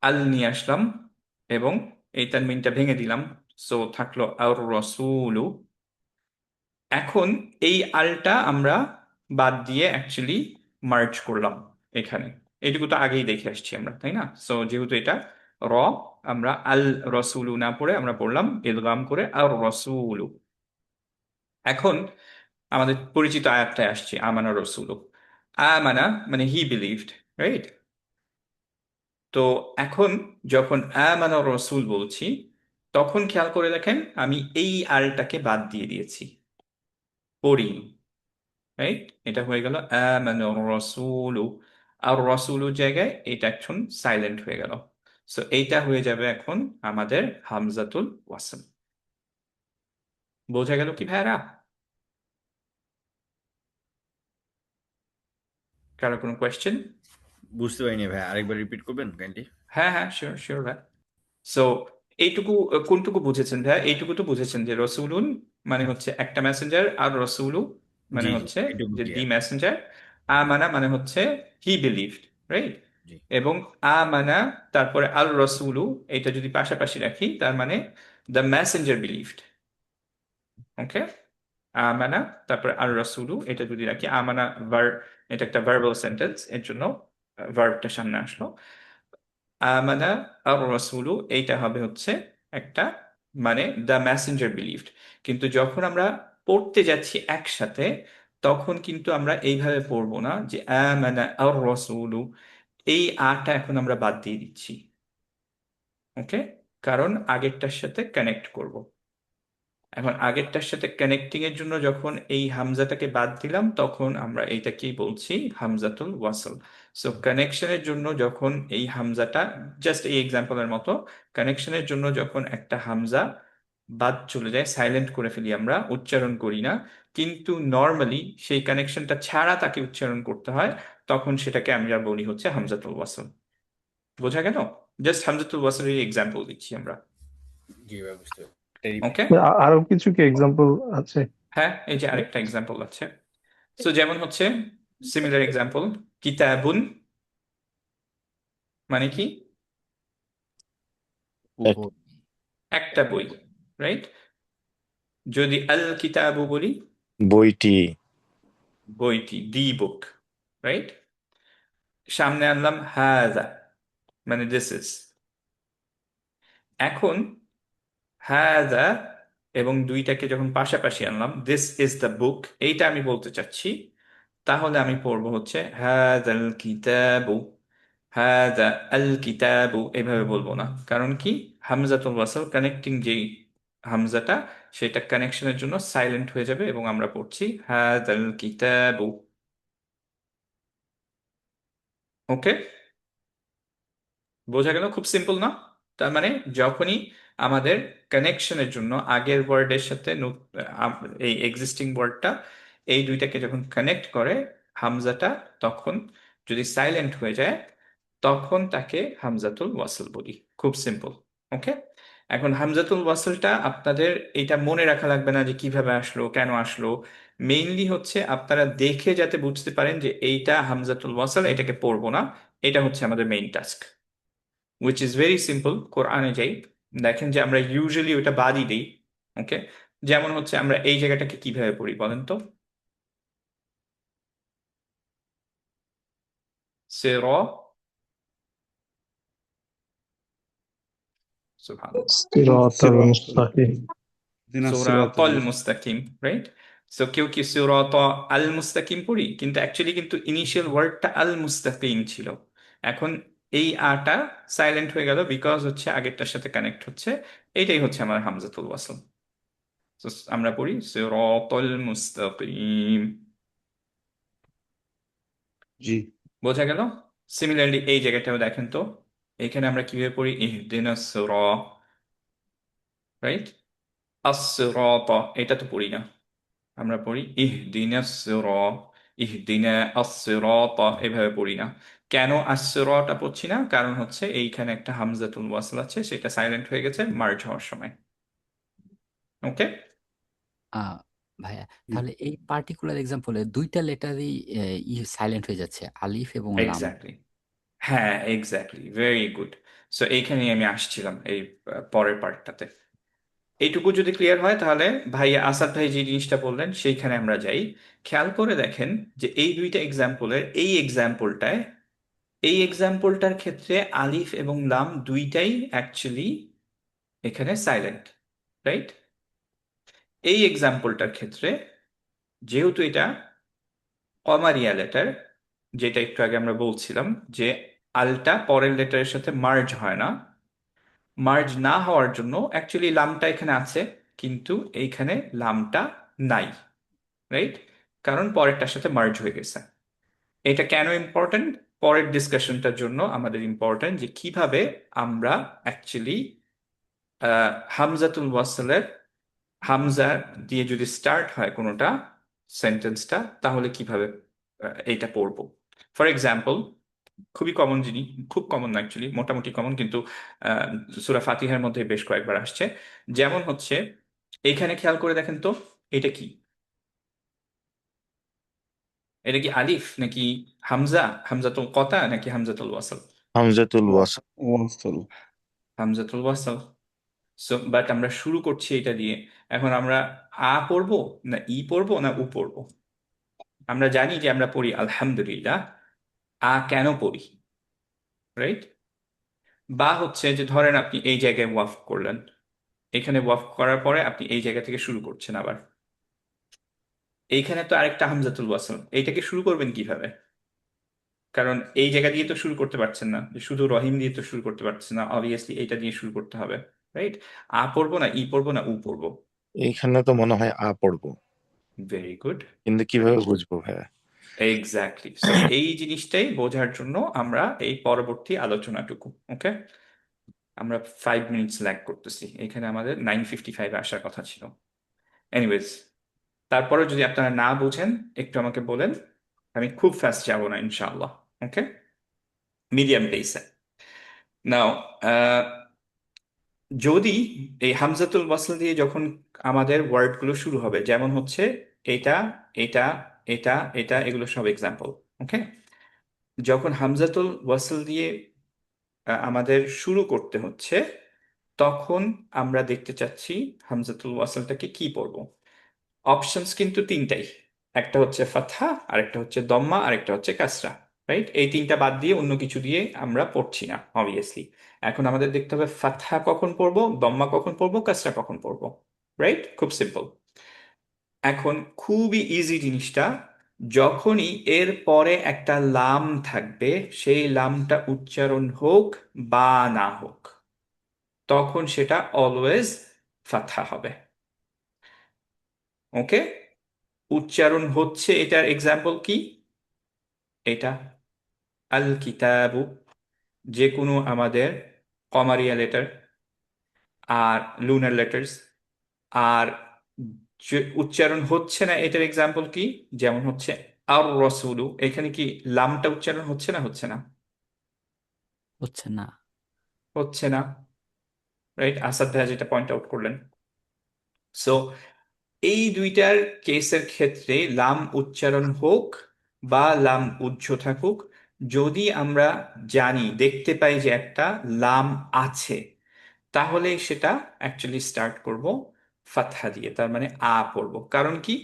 আল নিয়ে আসলাম এবং এই তানমিনটা ভেঙে দিলাম, সো থাকলো আর রসুলু। এখন এই আলটা আমরা বাদ দিয়ে অ্যাকচুয়ালি মার্জ করলাম এখানে। এইটুকু তো আগেই দেখে আসছি আমরা, তাই না? সো যেহেতু এটা র, আমরা আল রসুলু না পড়ে আমরা পড়লাম ইদগাম করে আর রসুলু। এখন আমাদের পরিচিত আয়াতটায় আসছে, আমানা রসুলু। আমানা মানে হি বিলিভড, রাইট? তো এখন যখন আমানা রসুল বলছি, তখন খেয়াল করে দেখেন আমি এই আলটাকে বাদ দিয়ে দিয়েছি, পড়িনি, রাইট? এটা হয়ে গেল আমানা রসুলু। আর রসুলুর জায়গায় এটা এখন সাইলেন্ট হয়ে গেল। সো এইটা হয়ে যাবে এখন আমাদের হামজাতুল ওয়াসল। বোঝা গেল কি ভাইরা? কারো কোনো কোয়েশ্চেন?
বুঝতে পারিনি ভাই, আরেকবার রিপিট করবেন কাইন্ডলি?
হ্যাঁ হ্যাঁ, শিওর শিওর ভাই। সো এইটুকু, কোনটুকু বুঝেছেন ভাই? এইটুকু তো বুঝেছেন যে রসুলুন মানে হচ্ছে একটা মেসেঞ্জার, আর রসুলু মানে
জি জি,
হচ্ছে
এটুকু
যে দি
ক্লিয়ার।
মেসেঞ্জার। আমানা মানে হচ্ছে হি বিলিভড, রাইট?
জি
এবং আমানা তারপরে আল রসুলু, এটা যদি পাশাপাশি রাখি তার মানে দ্য মেসেঞ্জার বিলিভড। ওকে, আমানা তারপরে আল রসুলু, এটা যদি রাখি আমানা এটা একটা ভার্বাল সেন্টেন্স, এর জন্য ভার্বটা সামনে আসলো। আমানা আর রসুলু, এইটা হবে হচ্ছে একটা, মানে দ্য মেসেঞ্জার বিলিভড। কিন্তু যখন আমরা পড়তে যাচ্ছি একসাথে, তখন কিন্তু আমরা এইভাবে পড়বো না যে আমানা আর রসুলু, এই আটা এখন আমরা বাদ দিয়ে দিচ্ছি। ওকে, কারণ আগেরটার সাথে কানেক্ট করব। এখন আগেরটার সাথে কানেক্টিং এর জন্য যখন এই হামজাটাকে বাদ দিলাম, তখন আমরা এইটাকেই বলছি হামজাতুল ওয়াসল। সো কানেকশনের জন্য যখন এই হামজাটা, জাস্ট এই এক্সাম্পলের মতো, কানেকশনের জন্য যখন একটা হামজা বাদ চলে যায়, সাইলেন্ট করে ফেলি, আমরা উচ্চারণ করি না, কিন্তু নর্মালি সেই কানেকশনটা ছাড়া তাকে উচ্চারণ করতে হয়, তখন সেটাকে আমরা বলি হচ্ছে হামজাতুল ওয়াসল। বোঝা গেল? জাস্ট হামজাতুল ওয়াসলের এক্সাম্পল দিচ্ছি আমরা।
জি ভাই, বুঝতে পারি।
ওকে,
আরো কিছু কি এক্সাম্পল আছে?
হ্যাঁ এই যে আরেকটা এক্সাম্পল আছে। সো যেমন হচ্ছে সিমিলার এক্সাম্পল, কিতাবুন মানে কি?
এক-
একটা বই, রাইট? যদি আল কিতাবু বলি,
বইটি।
বইটি, দি বুক, রাইট? সামনে আনলাম হাজা, মানে দিস ইজ। এখন হাজা এবং দুইটাকে যখন পাশাপাশি আনলাম, দিস ইজ দ্য বুক, এইটা আমি বলতে চাচ্ছি, তাহলে আমি পড়বো হচ্ছে হাদাল কিতাবু, হাদা আল কিতাবু, এভাবে বলবো না। কারণ কি, হামজাতুল ওয়াসল কানেক্টিং যেই হামজাটা, সেটা কানেকশনের জন্য সাইলেন্ট হয়ে যাবে এবং আমরা পড়ছি হাদাল কিতাবু। ওকে, বোঝা গেল? খুব সিম্পল না? তার মানে যখনই আমাদের কানেকশনের জন্য আগের ওয়ার্ডের সাথে এই এক্সিস্টিং ওয়ার্ডটা, এই দুইটাকে যখন কানেক্ট করে হামজাটা, তখন যদি সাইলেন্ট হয়ে যায় তখন তাকে হামজাতুল ওয়াসল বলি। খুব সিম্পল। ওকে, এখন হামজাতুল ওয়াসলটা আপনাদের এটা মনে রাখা লাগবে না যে কিভাবে আসলো, কেন আসলো। মেইনলি হচ্ছে আপনারা দেখে যাতে বুঝতে পারেন যে এইটা হামজাতুল ওয়াসল, এটাকে পড়বো না। এটা হচ্ছে আমাদের main task, which is very simple. কোরআনে যাই, দেখেন যে আমরা ইউজুয়ালি ওটা বাদই দিই। ওকে, যেমন হচ্ছে আমরা এই জায়গাটাকে কিভাবে পড়ি বলেন তো? সির, সুবহানাল্লাহ,
সিরাতাল
সিরাত
মুস্তাকিম।
দিনা
সিরাতাল মুস্তাকিম, রাইট? সো কেউ কি সিরাত আল মুস্তাকিম পড়ি, কিন্তু অ্যাকচুয়ালি কিন্তু ইনিশিয়াল ওয়ার্ডটা আল মুস্তাকিম ছিল। এখন এই আটা সাইলেন্ট হয়ে গেল বিকজ হচ্ছে আগেরটার সাথে কানেক্ট হচ্ছে। এটাই হচ্ছে আমার হামজাতুল ওয়াসল। তো আমরা পড়ি সিরাতাল মুস্তাকিম।
জি।
বোঝা গেল? সিমিলারলি এই জায়গাটাও দেখেন তো, এখানে আমরা কিভাবে পড়ি ইহদিনাস সিরাত, রাইট? আস-সিরাত, এটা তো পড়ি না, আমরা পড়ি ইহদিনাস সিরাত, ইহদিনা আস-সিরাত, এভাবে পড়ি না। কেন আস-সিরাতটা পড়ছি না? কারণ হচ্ছে এইখানে একটা হামজাতুল ওয়াসল আছে, সেটা সাইলেন্ট হয়ে গেছে মার্জ হওয়ার সময়। ওকে,
আহ ভাইয়া, তাহলে এই পার্টিকুলার এক্সাম্পলে দুইটা লেটারই সাইলেন্ট হয়ে যাচ্ছে, আলিফ এবং লাম।
এক্স্যাক্টলি, হ্যাঁ এক্স্যাক্টলি, ভেরি গুড। সো এইখানেই আমি আসছিলাম, এই পরের পার্টটাতে। এইটুকু যদি ক্লিয়ার হয় তাহলে ভাইয়া আসাদ ভাই যে জিনিসটা বললেন সেইখানে আমরা যাই। খেয়াল করে দেখেন যে এই দুইটা এক্সাম্পলের এই এক্সাম্পলটার ক্ষেত্রে আলিফ এবং লাম দুইটাই অ্যাকচুয়ালি এখানে সাইলেন্ট, রাইট? এই এক্সাম্পলটার ক্ষেত্রে যেহেতু এটা কমারিয়া লেটার, যেটা একটু আগে আমরা বলছিলাম যে আলটা পরের লেটারের সাথে মার্জ হয় না, মার্জ না হওয়ার জন্য অ্যাকচুয়ালি লামটা এখানে আছে কিন্তু এইখানে লামটা নাই, রাইট? কারণ পরেরটার সাথে মার্জ হয়ে গেছে। এটা কেন ইম্পর্ট্যান্ট? পরের ডিসকাশনটার জন্য আমাদের ইম্পর্ট্যান্ট যে কিভাবে আমরা অ্যাকচুয়ালি হামজাতুল ওয়াসলের হামজা দিয়ে যদি স্টার্ট হয় কোনোটা সেন্টেন্সটা, তাহলে কিভাবে এইটা পড়বো। ফর এক্সাম্পল, খুবই কমন জিনিস, খুব কমন না অ্যাকচুয়ালি, মোটামুটি কমন, কিন্তু সূরা ফাতিহার মধ্যে বেশ কয়েকবার আসছে। যেমন হচ্ছে এখানে খেয়াল করে দেখেন তো, এটা কি? এটা কি আলিফ নাকি হামজা, হামজাতুল কতা নাকি হামজাতুল ওয়াসল?
হামজাতুল ওয়াসল।
ওয়াসল।
হামজাতুল ওয়াসল। সো বাট আমরা শুরু করছি এটা দিয়ে। এখন আমরা আ পড়বো না ই পড়বো না উ পড়বো? আমরা জানি যে আমরা পড়ি আলহামদুলিল্লাহ। আ কেন পড়ি, রাইট? বা হচ্ছে যে ধরেন আপনি এই জায়গায় ওয়াফ করলেন, এখানে ওয়াফ করার পরে আপনি এই জায়গা থেকে শুরু করছেন আবার। এইখানে তো আরেকটা হামজাতুল ওয়াসল, এইটাকে শুরু করবেন কিভাবে? কারণ এই জায়গা দিয়ে তো শুরু করতে পারছেন না, যে শুধু রহিম দিয়ে তো শুরু করতে পারছেন না, অবভিয়াসলি এইটা দিয়ে শুরু করতে হবে, রাইট? আ পড়বো না ই পড়বো না উ পড়বো?
এইখানে তো মনে হয় আ পড়বো,
ভেরি গুড।
কিন্তু কিভাবে বুঝবো ভাইয়া?
এক্স্যাক্টলি। সো এই জিনিসটাই বোঝার জন্য আমরা এই পরবর্তী আলোচনাটুকু, ওকে, আমরা 5 মিনিটস ল্যাগ করতেছি, এখানে আমাদের 9:55 আসার কথা ছিল। এনিওয়েজ, তারপরে যদি আপনারা না বুঝেন একটু আমাকে বলেন, আমি খুব ফাস্ট যাব না ইনশাআল্লাহ। ওকে, মিডিয়াম পেসে। নাও যদি এই হামজাতুল ওয়াসল দিয়ে যখন আমাদের ওয়ার্ডগুলো শুরু হবে, যেমন হচ্ছে এটা, এটা, এটা, এটা, এগুলো সব এক্সাম্পল। ওকে, যখন হামজাতুল ওয়াসল দিয়ে আমাদের শুরু করতে হচ্ছে, তখন আমরা দেখতে চাচ্ছি হামজাতুল ওয়াসলটাকে কি পড়বো। অপশনস কিন্তু তিনটাই, একটা হচ্ছে ফাতহা, আরেকটা হচ্ছে দম্মা, আরেকটা হচ্ছে কাসরা, রাইট? এই তিনটা বাদ দিয়ে অন্য কিছু দিয়ে আমরা পড়ছি না অবভিয়াসলি। এখন আমাদের দেখতে হবে ফাতহা কখন পড়বো, দম্মা কখন পড়বো, কাসরা কখন পড়বো। রাইট? খুব সিম্পল। এখন খুবই ইজি জিনিসটা, যখনই এর পরে একটা লাম থাকবে, সেই লামটা উচ্চারণ হোক বা না হোক, তখন সেটা অলওয়েজ ফাতহা হবে। ওকে? উচ্চারণ হচ্ছে, এটার এক্সাম্পল কি? এটা আল কিতাবু, যে কোনো আমাদের কমারিয়া লেটার আর লুনার লেটার্স। আর যে উচ্চারণ হচ্ছে না, এটার এক্সাম্পল কি? যেমন হচ্ছে আর রসুলু, এখানে কি লামটা উচ্চারণ হচ্ছে না, হচ্ছে না?
হচ্ছে না।
হচ্ছে না, রাইট? আসাদ ভাইয়া যেটা পয়েন্ট আউট করলেন। সো এই দুইটার কেসের ক্ষেত্রে লাম উচ্চারণ হোক বা লাম উজ্জ থাকুক, যদি আমরা জানি, দেখতে পাই যে একটা লাম আছে, তাহলে সেটা অ্যাকচুয়ালি স্টার্ট করব ফাতহা দিয়ে, তার মানে আ পড়ব। কারণ কি?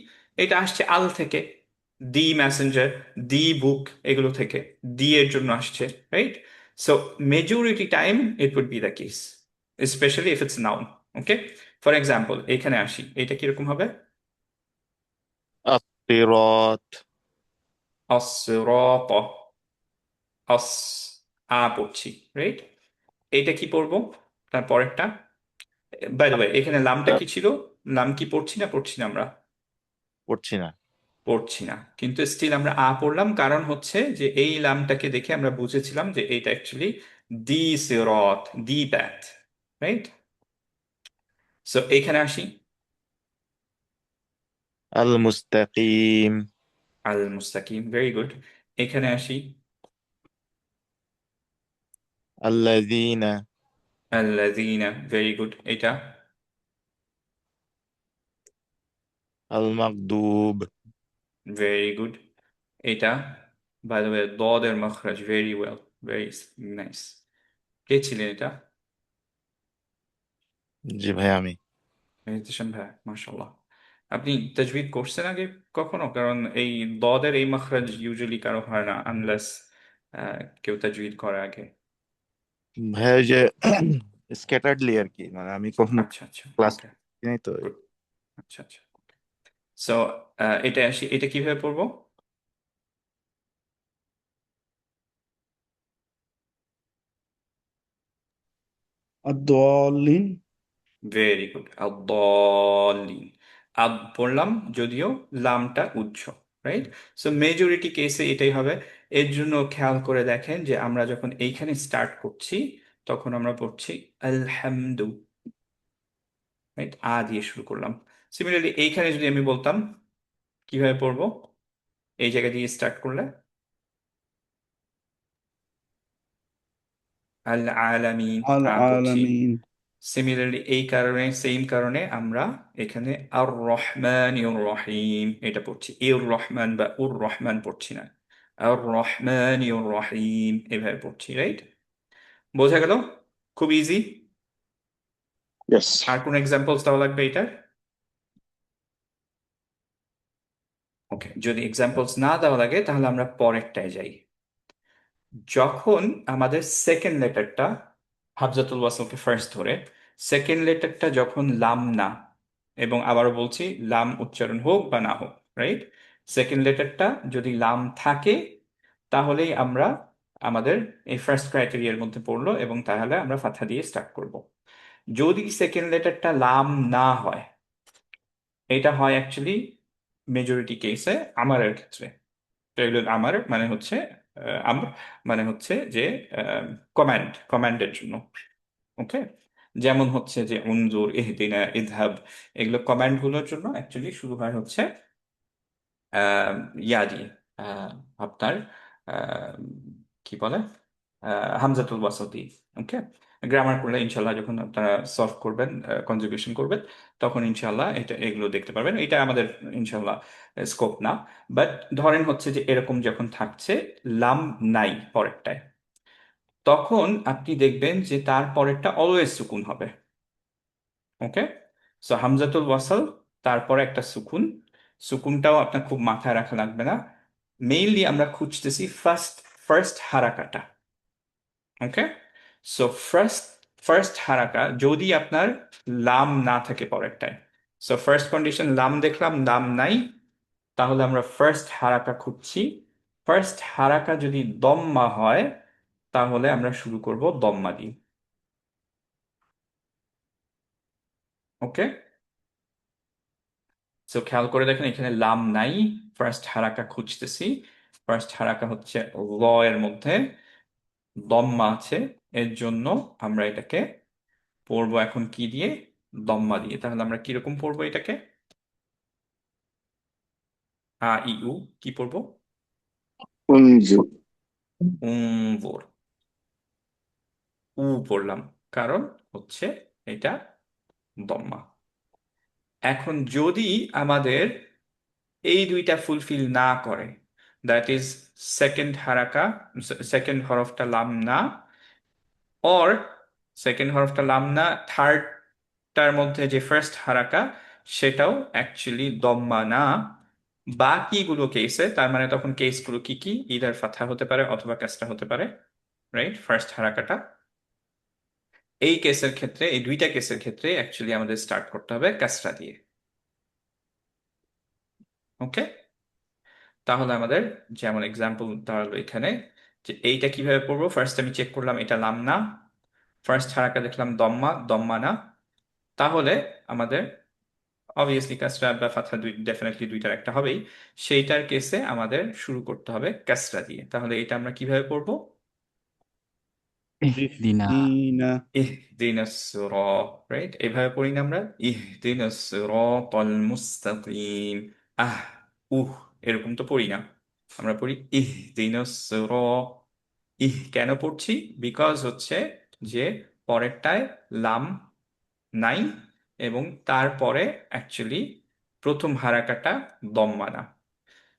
এটা আসছে আল থেকে, দি মেসেঞ্জার, দি বুক, এগুলো থেকে দি এর জন্য আসছে, right? So majority time it would be the case, specially if it's noun. Okay, for example এখানে আসি, এটা কিরকম হবে?
الصراط
অসরত, অস, আ পড়ছি, রাইট? এইটা কি পড়বো তার পরেরটা? বাই দ্য ওয়ে, এখানে লামটা কি ছিল? লাম কি পড়ছি না পড়ছি না আমরা?
পড়ছি না।
পড়ছি না, কিন্তু স্টিল আমরা আ পড়লাম, কারণ হচ্ছে যে এই লামটাকে দেখে আমরা বুঝেছিলাম যে এটা অ্যাকচুয়ালি দি সিরাত, দি প্যাথ, রাইট? সো এখানে আসি,
المستقيم
আল মুস্তাকিম, ভেরি গুড। এখানে আসি,
الذين
আল্লাযীনা, ভেরি গুড। এটা
المغضوب
ভেরি গুড। এটা বাই দ্য ওয়ে দদের মাখরাজ, ভেরি ওয়েল, ভেরি নাইস। কে ছিলেন এটা?
জি ভাই আমি।
মেডিটেশন ভাই, মাশাআল্লাহ। আপনি তাজবিদ করছেন আগে কখনো? কারণ এই দদের এই মাখরাজ ইউজুয়ালি কারো হয় না, আনলেস কেউ তাজবিদ করে আগে।
ভাই ওই যে স্ক্যাটার্ডলি আর কি, মানে আমি কখনো
আচ্ছা আচ্ছা,
ক্লাস
ওকে,
নাই তো।
গুড। আচ্ছা আচ্ছা, সো এটা আসি, এটা কিভাবে পড়বো?
الضالين
ভেরি গুড, আদ-দাল্লিন। আদ পড়লাম, যদিও লামটা উজ্জ, রাইট? সো মেজরিটি কেসে এটাই হবে। এর জন্য খেয়াল করে দেখেন যে আমরা যখন এইখানে স্টার্ট করছি, তখন আমরা পড়ছি আলহামদু, রাইট? আ দিয়ে শুরু করলাম। সিমিলারলি এইখানে যদি আমি বলতাম, কিভাবে পড়বো এই জায়গা দিয়ে স্টার্ট করলে? আল আলামিন, আ পড়ছি।
العالمين
সিমিলারলি এই কারণে, সেম কারণে আমরা এখানে আর রহমান রহিম এটা পড়ছি, ইউর রহমান বা উর রহমান পড়ছি না, আর রহমান রহিম এভাবে পড়ছি, রাইট? বোঝা গেল? খুব ইজি।
Yes.
আর কোন এক্সাম্পলস দেওয়া লাগবে এটার? ওকে, যদি এক্সাম্পলস না দেওয়া লাগে তাহলে আমরা পরেরটায় যাই। যখন আমাদের সেকেন্ড লেটারটা, হামজাতুল ওয়াসলকে ফার্স্ট ধরে, সেকেন্ড লেটারটা যখন লাম না, এবং আবারও বলছি লাম উচ্চারণ হোক বা না হোক, রাইট? সেকেন্ড লেটারটা যদি লাম থাকে, তাহলেই আমরা আমাদের এই ফার্স্ট ক্রাইটেরিয়ার মধ্যে পড়লো, এবং তাহলে আমরা ফাতহা দিয়ে স্টার্ট করব। যদি সেকেন্ড লেটারটা লাম না হয়, এটা হয় অ্যাকচুয়ালি মেজরিটি কেসে আমারের ক্ষেত্রে। আমার মানে হচ্ছে আমর, মানে হচ্ছে যে কমান্ডের জন্য। ওকে, যেমন হচ্ছে যে উনজুর, ইহদিনা, ইযহাব, এগুলো কমান্ড গুলোর জন্য অ্যাকচুয়ালি শুরু হয় হচ্ছে ইয়া দিয়ে, আহ, আপনার আহ, কি বলে, হামজাতুল ওয়াসল দিয়ে। ওকে, গ্রামার করলে ইনশাল্লাহ যখন আপনারা সলভ করবেন, কনজুগেশন করবেন, তখন ইনশাল্লাহ এটা এগুলো দেখতে পারবেন। এটা আমাদের ইনশাল্লাহ স্কোপ না, বাট ধরেন হচ্ছে যে এরকম যখন থাকছে, লাম নাই পরেরটায়, তখন আপনি দেখবেন যে তার পরেরটা অলওয়েজ সুকুন হবে। ওকে, সো হামজাতুল ওয়াসাল, তারপরে একটা সুকুন। সুকুনটাও আপনার খুব মাথায় রাখা লাগবে না, মেইনলি আমরা খুঁজতেছি ফার্স্ট ফার্স্ট হারাকাটা। ওকে, সো ফার্স্ট ফার্স্ট হারাকা যদি আপনার লাম না থাকে পরেরটায়, সো ফার্স্ট কন্ডিশন লাম দেখলাম, লাম নাই, তাহলে আমরা ফার্স্ট হারাকা খুঁজছি। ফার্স্ট হারাকা যদি দম্মা হয় তাহলে আমরা শুরু করব দম্মা দিয়ে। ওকে, সো খেয়াল করে দেখেন এখানে লাম নাই, ফার্স্ট হারাকা খুঁজতেছি। ফার্স্ট হারাকা হচ্ছে ল এর মধ্যে, দম্মা আছে, এর জন্য আমরা এটাকে পড়বো এখন কি দিয়ে? দম্মা দিয়ে। তাহলে আমরা কিরকম পড়বো এটাকে? ই উ কি পড়বো?
انظر
উমভোর। উ পড়লাম, কারণ হচ্ছে এটা দম্মা। এখন যদি আমাদের এই দুইটা ফুলফিল না করে, দ্যাট ইজ সেকেন্ড হারাকা, সেকেন্ড হরফটা লাম না, অর সেকেন্ড হরফটা লাম না, থার্ডটার মধ্যে যে ফার্স্ট হারাকা সেটাও অ্যাকচুয়ালি দম্মা না, বাকিগুলো কেসে, তার মানে তখন কেসগুলো কি কি? ইদার ফাথা হতে পারে অথবা কাসরা হতে পারে, রাইট? ফার্স্ট হারাকাটা এই কেসের ক্ষেত্রে, এই দুইটা কেসের ক্ষেত্রে অ্যাকচুয়ালি আমাদের স্টার্ট করতে হবে কাসরা দিয়ে। ওকে, তাহলে আমাদের যেমন এক্সাম্পল দাঁড়ালো এখানে, যে এইটা কিভাবে পড়বো? ফার্স্ট আমি চেক করলাম এটা লাম না, ফার্স্ট হারাকা দেখলাম দম্মা, দম্মা না, তাহলে আমাদের অবভিয়াসলি কাসরা বা ফাথা ডেফিনেটলি দুইটার একটা হবেই, সেইটার কেসে আমাদের শুরু করতে হবে কাসরা দিয়ে। তাহলে এটা আমরা কিভাবে পড়বো?
ইহদিনা
ইহদিনা
ইহদিনাস সিরাত, রাইট? এইভাবে পড়ি না আমরা, ইহদিনাস সিরাতাল মুস্তাকিম। আহ এরকম তো পড়ি না, আমরা পড়ি ইহদিনাস সিরাত। কেন পড়ছি? বিকজ হচ্ছে যে পরেরটায় লাম নাই এবং তারপরে অ্যাকচুয়ালি প্রথম হারাকাটা দম্মা না।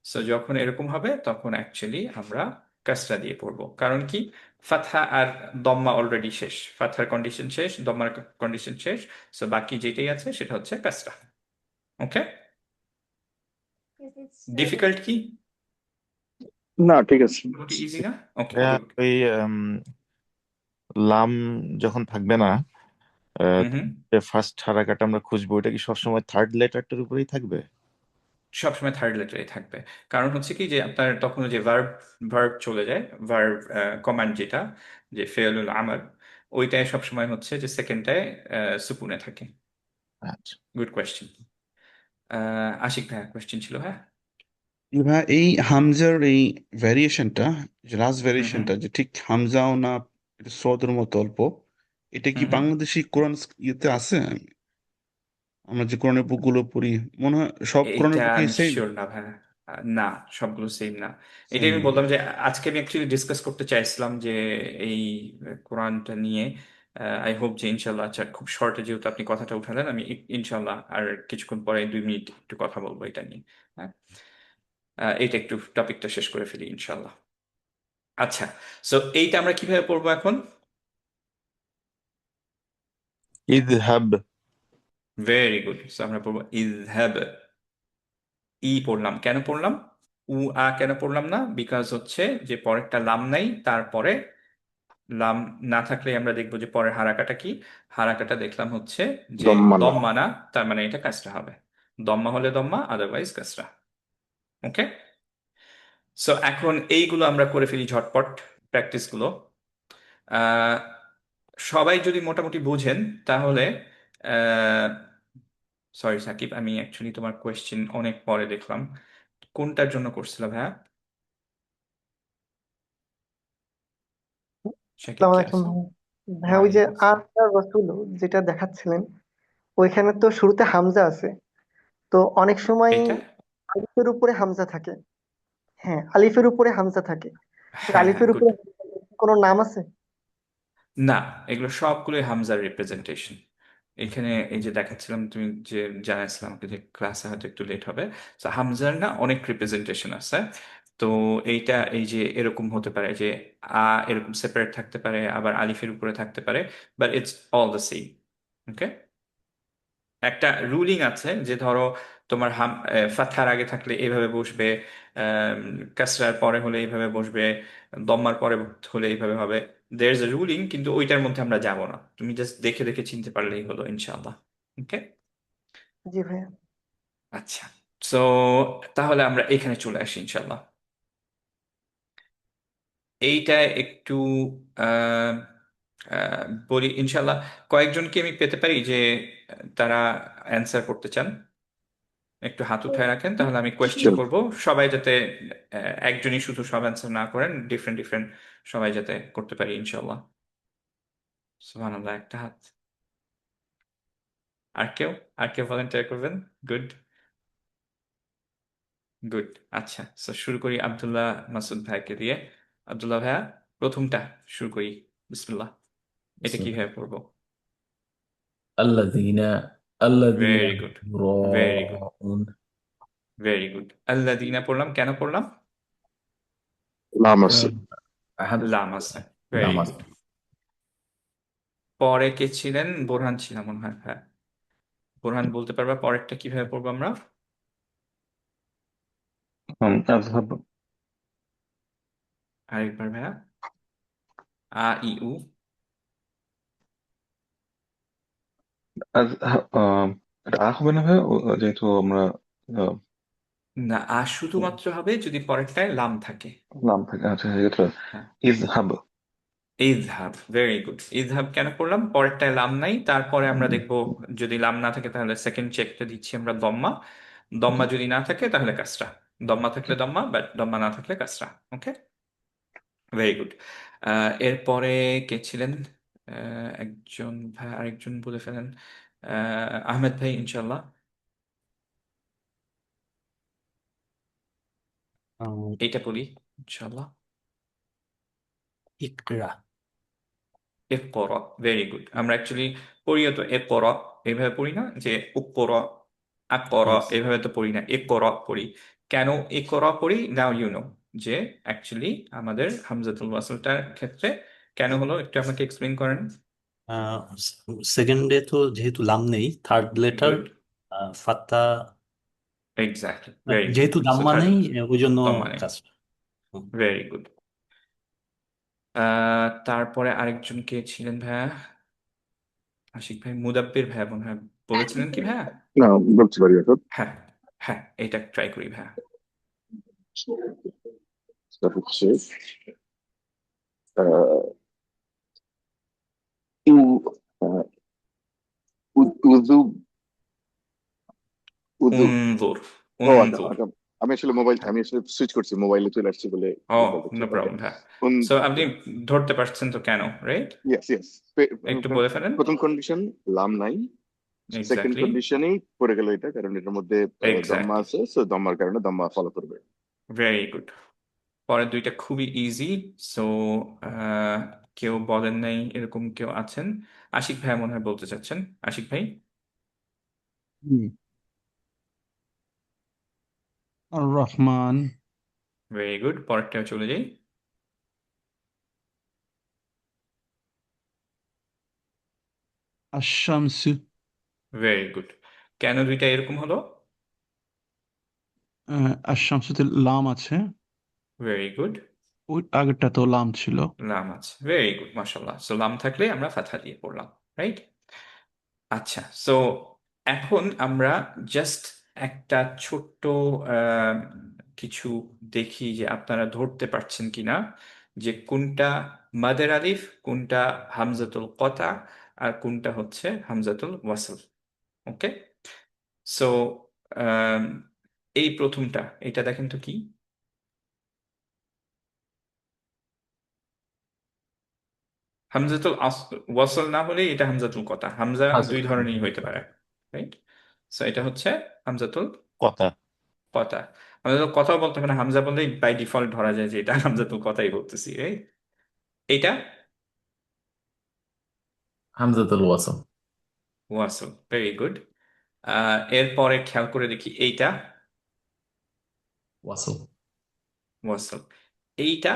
সো যখন এরকম হবে তখন অ্যাকচুয়ালি আমরা কাসরা দিয়ে পড়বো। কারণ কি? ফাতহা আর দম্মা অলরেডি শেষ, ফাতহার কন্ডিশন শেষ, দম্মার কন্ডিশন শেষ, সো বাকি যেটাই আছে সেটা হচ্ছে কাসরা। ওকে, ডিফিকাল্ট কি?
না ঠিক আছে
মোটামুটি ইজি না? ওকে,
ভাইয়া, ওই লাম যখন থাকবে না,
হুম হুম,
ফার্স্ট হারাকাটা আমরা খুঁজবো, ওটা কি সবসময় থার্ড লেটারটার উপরেই থাকবে?
সবসময় থার্ড লেটারে থাকবে। কারণ হচ্ছে কি, যে আপনার তখন যে ভার্ব ভার্ব চলে যায়, ভার্ব কমান্ড যেটা, যে ফেয়লুল আমাল, ওইটায় সবসময় হচ্ছে যে সেকেন্ডটায় সুকুনে থাকে।
আচ্ছা,
গুড কোয়েশ্চেন। আশিক ভাইয়া কোয়েশ্চেন ছিল, হ্যাঁ?
ভাই এই হামজার এই ভ্যারিয়েশনটা, যে লাস্ট
হুম হুম
ভ্যারিয়েশনটা, যে ঠিক হামজাও না, এটা সদের মতো অল্প, এটা কি
হুম হুম।
বাংলাদেশি কোরআন ইয়েতে আছে? আমরা যে কোরআনের বুকগুলো পড়ি, মনে হয় সব
এইটা
কোরআনের বুকে
আমি
সেম
শিওর না ভাইয়া। না, সবগুলো সেম না। এটাই
সেম
আমি
না।
বললাম যে আজকে আমি অ্যাকচুয়ালি ডিসকাস করতে চাইছিলাম যে এই কোরআনটা নিয়ে। আই হোপ যে ইনশাল্লাহ, আচ্ছা খুব শর্টে যেহেতু আপনি কথাটা উঠালেন, আমি ইনশাল্লাহ আর কিছুক্ষণ পরে 2 মিনিট একটু কথা বলবো এটা নিয়ে। হ্যাঁ, এইটা একটু টপিকটা শেষ করে ফেলি ইনশাল্লাহ। আচ্ছা, সো এইটা আমরা কিভাবে পড়বো এখন?
ইযহাব।
Very good. সো আমরা পড়বো ইযহাব। পড়লাম, কেন পড়লাম? কেন পড়লাম না? বিকজ হচ্ছে যে পরেরটা লাম নাই, তারপরে লাম না থাকলে আমরা দেখবো যে পরের হারাকাটা কি? হারাকাটা দেখলাম হচ্ছে যে
দম্মানা
দম্মা না, তার মানে এটা কাসরা হবে। দম্মা হলে দম্মা, আদারওয়াইজ কাসরা। ওকে, সো এখন এইগুলো আমরা করে ফেলি ঝটপট, প্র্যাকটিসগুলো। আহ, সবাই যদি মোটামুটি বুঝেন তাহলে, সরি সাকিব, আমি অ্যাকচুয়ালি তোমার কোয়েশ্চেন অনেক পরে দেখলাম, কোনটার জন্য করছিল ভাইয়া? সাকিব
আসসালামু
কি
আলাইকুম
আছো?
ভাই। ভাই ওই যে
ওয়ালাইকুম আসসালাম।
আতা রসুল যেটা দেখাচ্ছিলেন, ওইখানে তো শুরুতে হামজা আছে, তো অনেক সময়
এইটা,
আলিফের উপরে হামজা থাকে। হ্যাঁ, আলিফের উপরে হামজা থাকে। তো
হ্যাঁ হ্যাঁ,
আলিফের
গুড।
উপরে কোনো নাম আছে?
না, এগুলো সবগুলোই হামজার রিপ্রেজেন্টেশন। এখানে এই যে দেখাচ্ছিলাম, তুমি যে জানাইছিলাম আমাকে যে ক্লাসে হয়তো একটু লেট হবে, তো হামজার না অনেক রিপ্রেজেন্টেশন আছে। তো এইটা এই যে এরকম হতে পারে যে এরকম সেপারেট থাকতে পারে, আবার আলিফের উপরে থাকতে পারে, but it's all the same. Okay, একটা রুলিং আছে যে ধরো তোমার ফাতহার আগে থাকলে এইভাবে বসবে, আম, কাসরার পরে হলে এইভাবে বসবে, দম্মার পরে হলে এইভাবে হবে। দের ইজ এ রুলিং, কিন্তু ওইটার মধ্যে আমরা যাব না, তুমি জাস্ট দেখে দেখে চিনতে পারলেই হলো ইনশাআল্লাহ। ওকে,
জি ভাইয়া।
আচ্ছা, সো তাহলে আমরা এখানে চলে আসি ইনশাল্লাহ। এইটা একটু আহ, বলি ইনশাল্লাহ। কয়েকজনকে আমি পেতে পারি যে তারা অ্যান্সার করতে চান, একটু হাত উঠায় রাখেন, তাহলে আমি কোয়েশ্চেন
Sure.
করব। সবাই যাতে একজনই শুধু সব অ্যান্সার না করেন, ডিফারেন্ট ডিফারেন্ট সবাই যাতে করতে পারি ইনশাল্লাহ। সুবহানাল্লাহ, একটা হাত। আর কেউ আর কেউ ভলেন্টিয়ার করবেন? Good good. আচ্ছা, তো শুরু করি আব্দুল্লাহ মাসুদ ভাইকে দিয়ে। আব্দুল্লাহ ভাইয়া, প্রথমটা শুরু করি, বিসমিল্লাহ। এটা কিভাবে পড়বো?
الذين الذين
very good, very good,
يراءون
very good. আল্লাযীনা পড়লাম, কেন পড়লাম?
লাম আছে।
লাম আছে, ভেরি
নামাজ
গুড। পরে কে ছিলেন? বোরহান ছিলাম মনে হয়। হ্যাঁ, বোরহান বলতে পারবা পরেরটা কিভাবে পড়বো আমরা?
আযহাব।
আরেকবার ভাইয়া। আ ই উ।
রা হবে না ভাই, যেহেতু আমরা
না, আ শুধুমাত্র হবে যদি পরেরটায় লাম থাকে।
লাম থাকে। আচ্ছা, এটা
হ্যাঁ,
ইযহাব।
ইযহাব, ভেরি গুড। ইযহাব কেন পড়লাম? পরেরটায় লাম নাই, তারপরে আমরা দেখবো যদি লাম না থাকে তাহলে সেকেন্ড চেকটা দিচ্ছি আমরা দম্মা। দম্মা যদি না থাকে তাহলে কাসরা। দম্মা থাকলে দম্মা, বাট দম্মা না থাকলে কাসরা। ওকে, ভেরি গুড। এরপরে কে ছিলেন? একজন ভাই, আরেকজন বলে ফেলেন। আহমেদ ভাই ইনশাল্লাহ। এইটা বলি ইনশাল্লাহ।
ইকরা।
ইকরা, ভেরি গুড। আমরা অ্যাকচুয়ালি পড়িও তো ইকরা, এইভাবে পড়ি না যে উকরা আকরা,
Yes.
এইভাবে তো পড়ি না, ইকরা পড়ি। কেন ইকরা পড়ি? নাও ইউ নো যে অ্যাকচুয়ালি আমাদের হামজাতুল ওয়াসলটার ক্ষেত্রে কেন হলো, একটু আমাকে এক্সপ্লেইন করেন।
সেকেন্ডে তো যেহেতু লাম নেই, থার্ড লেটার
গুড,
ফাত্তা,
এক্স্যাক্টলি, ভেরি গুড।
যেহেতু
সো
দাম্মা
থার্ড,
নেই ওই জন্য
মানে
কাজটা।
Very good. তারপরে আরেকজন কে ছিলেন ভাইয়া? আশিক ভাই, মুদাব্বির ভাইয়া মনে হয় বলেছিলেন কি ভাইয়া?
না, বলতে পারি এখন।
হ্যাঁ, হ্যাঁ, এটা ট্রাই করি ভাইয়া।
সেটা হচ্ছে আহ, ইউ আহ, উযু উযু।
উনজুর,
ও আচ্ছা
উনজুর।
আচ্ছা, আমি আসলে সুইচ করছি, মোবাইলে চলে আসছি বলে
ও,
ভুল করছি।
নো
ওকে,
প্রবলেম ভাইয়া। সো
উনজুর।
আপনি ধরতে পারছেন তো কেন, রাইট?
Yes yes.
একটু বলে ফেলেন।
প্রথম কন্ডিশন লাম নাই, সেকেন্ড
এক্স্যাক্টলি,
কন্ডিশনেই পড়ে গেল এটা, কারণ এটার মধ্যে দম্মা
এক্স্যাক্টলি,
আছে, সো দম্মার কারণে দম্মা ফলো করবে।
Very good. পরের দুইটা খুবই ইজি। সো কেউ বলেন নাই এরকম কেউ আছেন? আশিক ভাইয়া মনে হয় বলতে চাচ্ছেন। আশিক ভাই,
আর রহমান।
Very good. পরেরটা চলে যাই।
আশ-শামসু।
Very good. কেন দুইটা এরকম হলো?
আশ-শামসুতে লাম আছে,
ভেরি গুড।
ওই আগেরটা তো লাম ছিল।
লাম আছে, ভেরি গুড, মাশাল্লাহ। সো লাম থাকলে আমরা ফাতহা দিয়ে পড়লাম, রাইট? আচ্ছা, সো এখন আমরা জাস্ট একটা ছোট্ট আহ, কিছু দেখি যে আপনারা ধরতে পারছেন কিনা, যে কোনটা মাদের আলিফ, কোনটা হামজাতুল কতা, আর কোনটা হচ্ছে হামজাতুল ওয়াসল। ওকে, সো এই প্রথমটা, এটা দেখেন তো কি? হামজাতুল ওয়াসল না হলে এটা হামজাতুল কতা। হামজা দুই ধরনেরই হইতে পারে, রাইট? সো এটা হচ্ছে হামজাতুল
কথা
কথা। আমরা তো কথাও বলতে হবে না, হামজা বললেই বাই ডিফল্ট ধরা যায় যে এটা হামজাতুল কথাই বলতেছি, রাইট? এইটা
হামজাতুল ওয়াসল।
ওয়াসল, ভেরি গুড। এরপরে খেয়াল করে দেখি, এইটা
ওয়াসল।
ওয়াসল। এইটা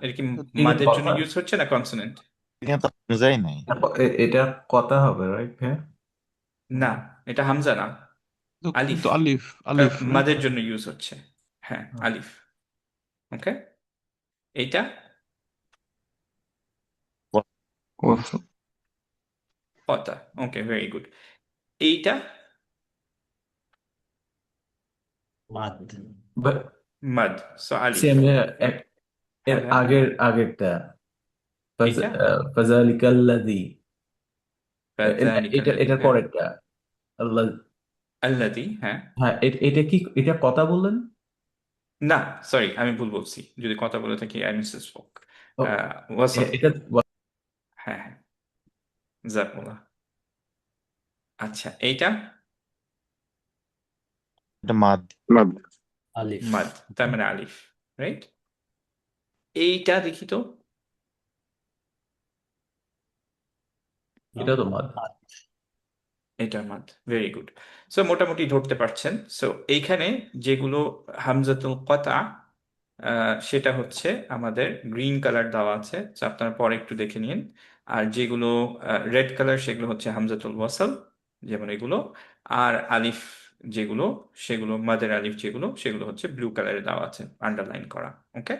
এটা কি মাদের জন্য
কথা,
ইউজ হচ্ছে না কনসোনেন্ট?
এখানে তো হামজাই নাই।
এটা কথা হবে, রাইট? হ্যাঁ,
না, এটা হামজা না, আলিফ।
কিন্তু আলিফ, আলিফ right?
মাদের জন্য ইউজ হচ্ছে, হ্যাঁ, আলিফ। ওকে, এইটা
ওয়াসল।
কতা। ওকে, ভেরি গুড। এইটা
মাদ।
মাদ। সো আলিফ।
সেম এর
হ্যাঁ হ্যাঁ,
আগেরটা
এইটা
ফাজালিকাল্লাযী,
ফাযালিকাল্লাযী,
এটার
হ্যাঁ।
পরেরটা আল্লাহ।
আল্লাযী, হ্যাঁ।
হ্যাঁ, এটা কি, এটা কথা বললেন?
না, সরি, আমি ভুল বলছি। যদি কথা বলে থাকি আই মিসস্পোক।
ও,
ওয়াসল।
এটা
হ্যাঁ হ্যাঁ, জাযাকুমুল্লাহ। আচ্ছা, এইটা
এটা মাদ।
মাদ।
আলিফ।
মাদ, তার মানে আলিফ, রাইট? এইটা দেখি তো।
এটা তো মাদ।
মাদ।
এটা মাদ, ভেরি গুড। সো মোটামুটি ধরতে পারছেন। সো এইখানে যেগুলো হামজাতুল কতা, সেটা হচ্ছে আমাদের গ্রিন কালার দেওয়া আছে, তো আপনারা পরে একটু দেখে নিন। আর যেগুলো রেড কালার সেগুলো হচ্ছে হামজাতুল ওয়াসাল, যেমন এগুলো। আর আলিফ যেগুলো, সেগুলো মাদের আলিফ যেগুলো, সেগুলো হচ্ছে ব্লু কালারে দেওয়া আছে, আন্ডারলাইন করা। ওকে,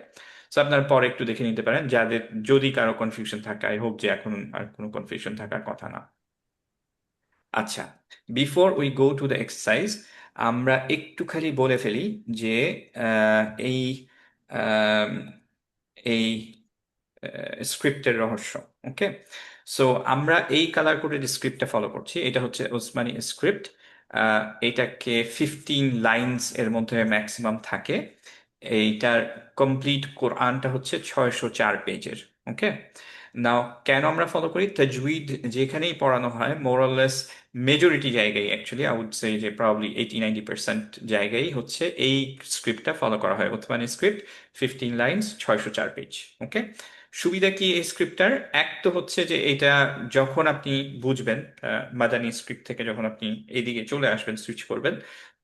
সো আপনারা পরে একটু দেখে নিতে পারেন যাদের যদি কারো কনফিউশন থাকে। আই হোপ যে এখন আর কোনো কনফিউশন থাকার কথা না। আচ্ছা, before we go to the exercise, আমরা একটু খালি বলে ফেলি যে এই আম, এই স্ক্রিপ্টের রহস্য। ওকে, সো আমরা এই কালার কোডেড স্ক্রিপ্টটা ফলো করছি। এটা হচ্ছে ওসমানী স্ক্রিপ্ট। এটাকে 15 লাইনস এর মধ্যে ম্যাক্সিমাম থাকে। এইটার কমপ্লিট কোরআনটা হচ্ছে 604 পেজের। ওকে, নাও কেন আমরা ফলো করি? তাজউইদ যেখানেই পড়ানো হয় মোরলেস মেজরিটি জায়গায়, অ্যাকচুয়ালি আই উড সে যে প্রবাবলি 80-90% জায়গায় হচ্ছে এই স্ক্রিপ্টটা ফলো করা হয়। Uthmani script, 15 lines, 604 page. Okay, সুবিধা কি এই স্ক্রিপ্টটার? এক তো হচ্ছে যে এটা যখন আপনি বুঝবেন, মাদানী স্ক্রিপ্ট থেকে যখন আপনি এদিকে চলে আসবেন, সুইচ করবেন,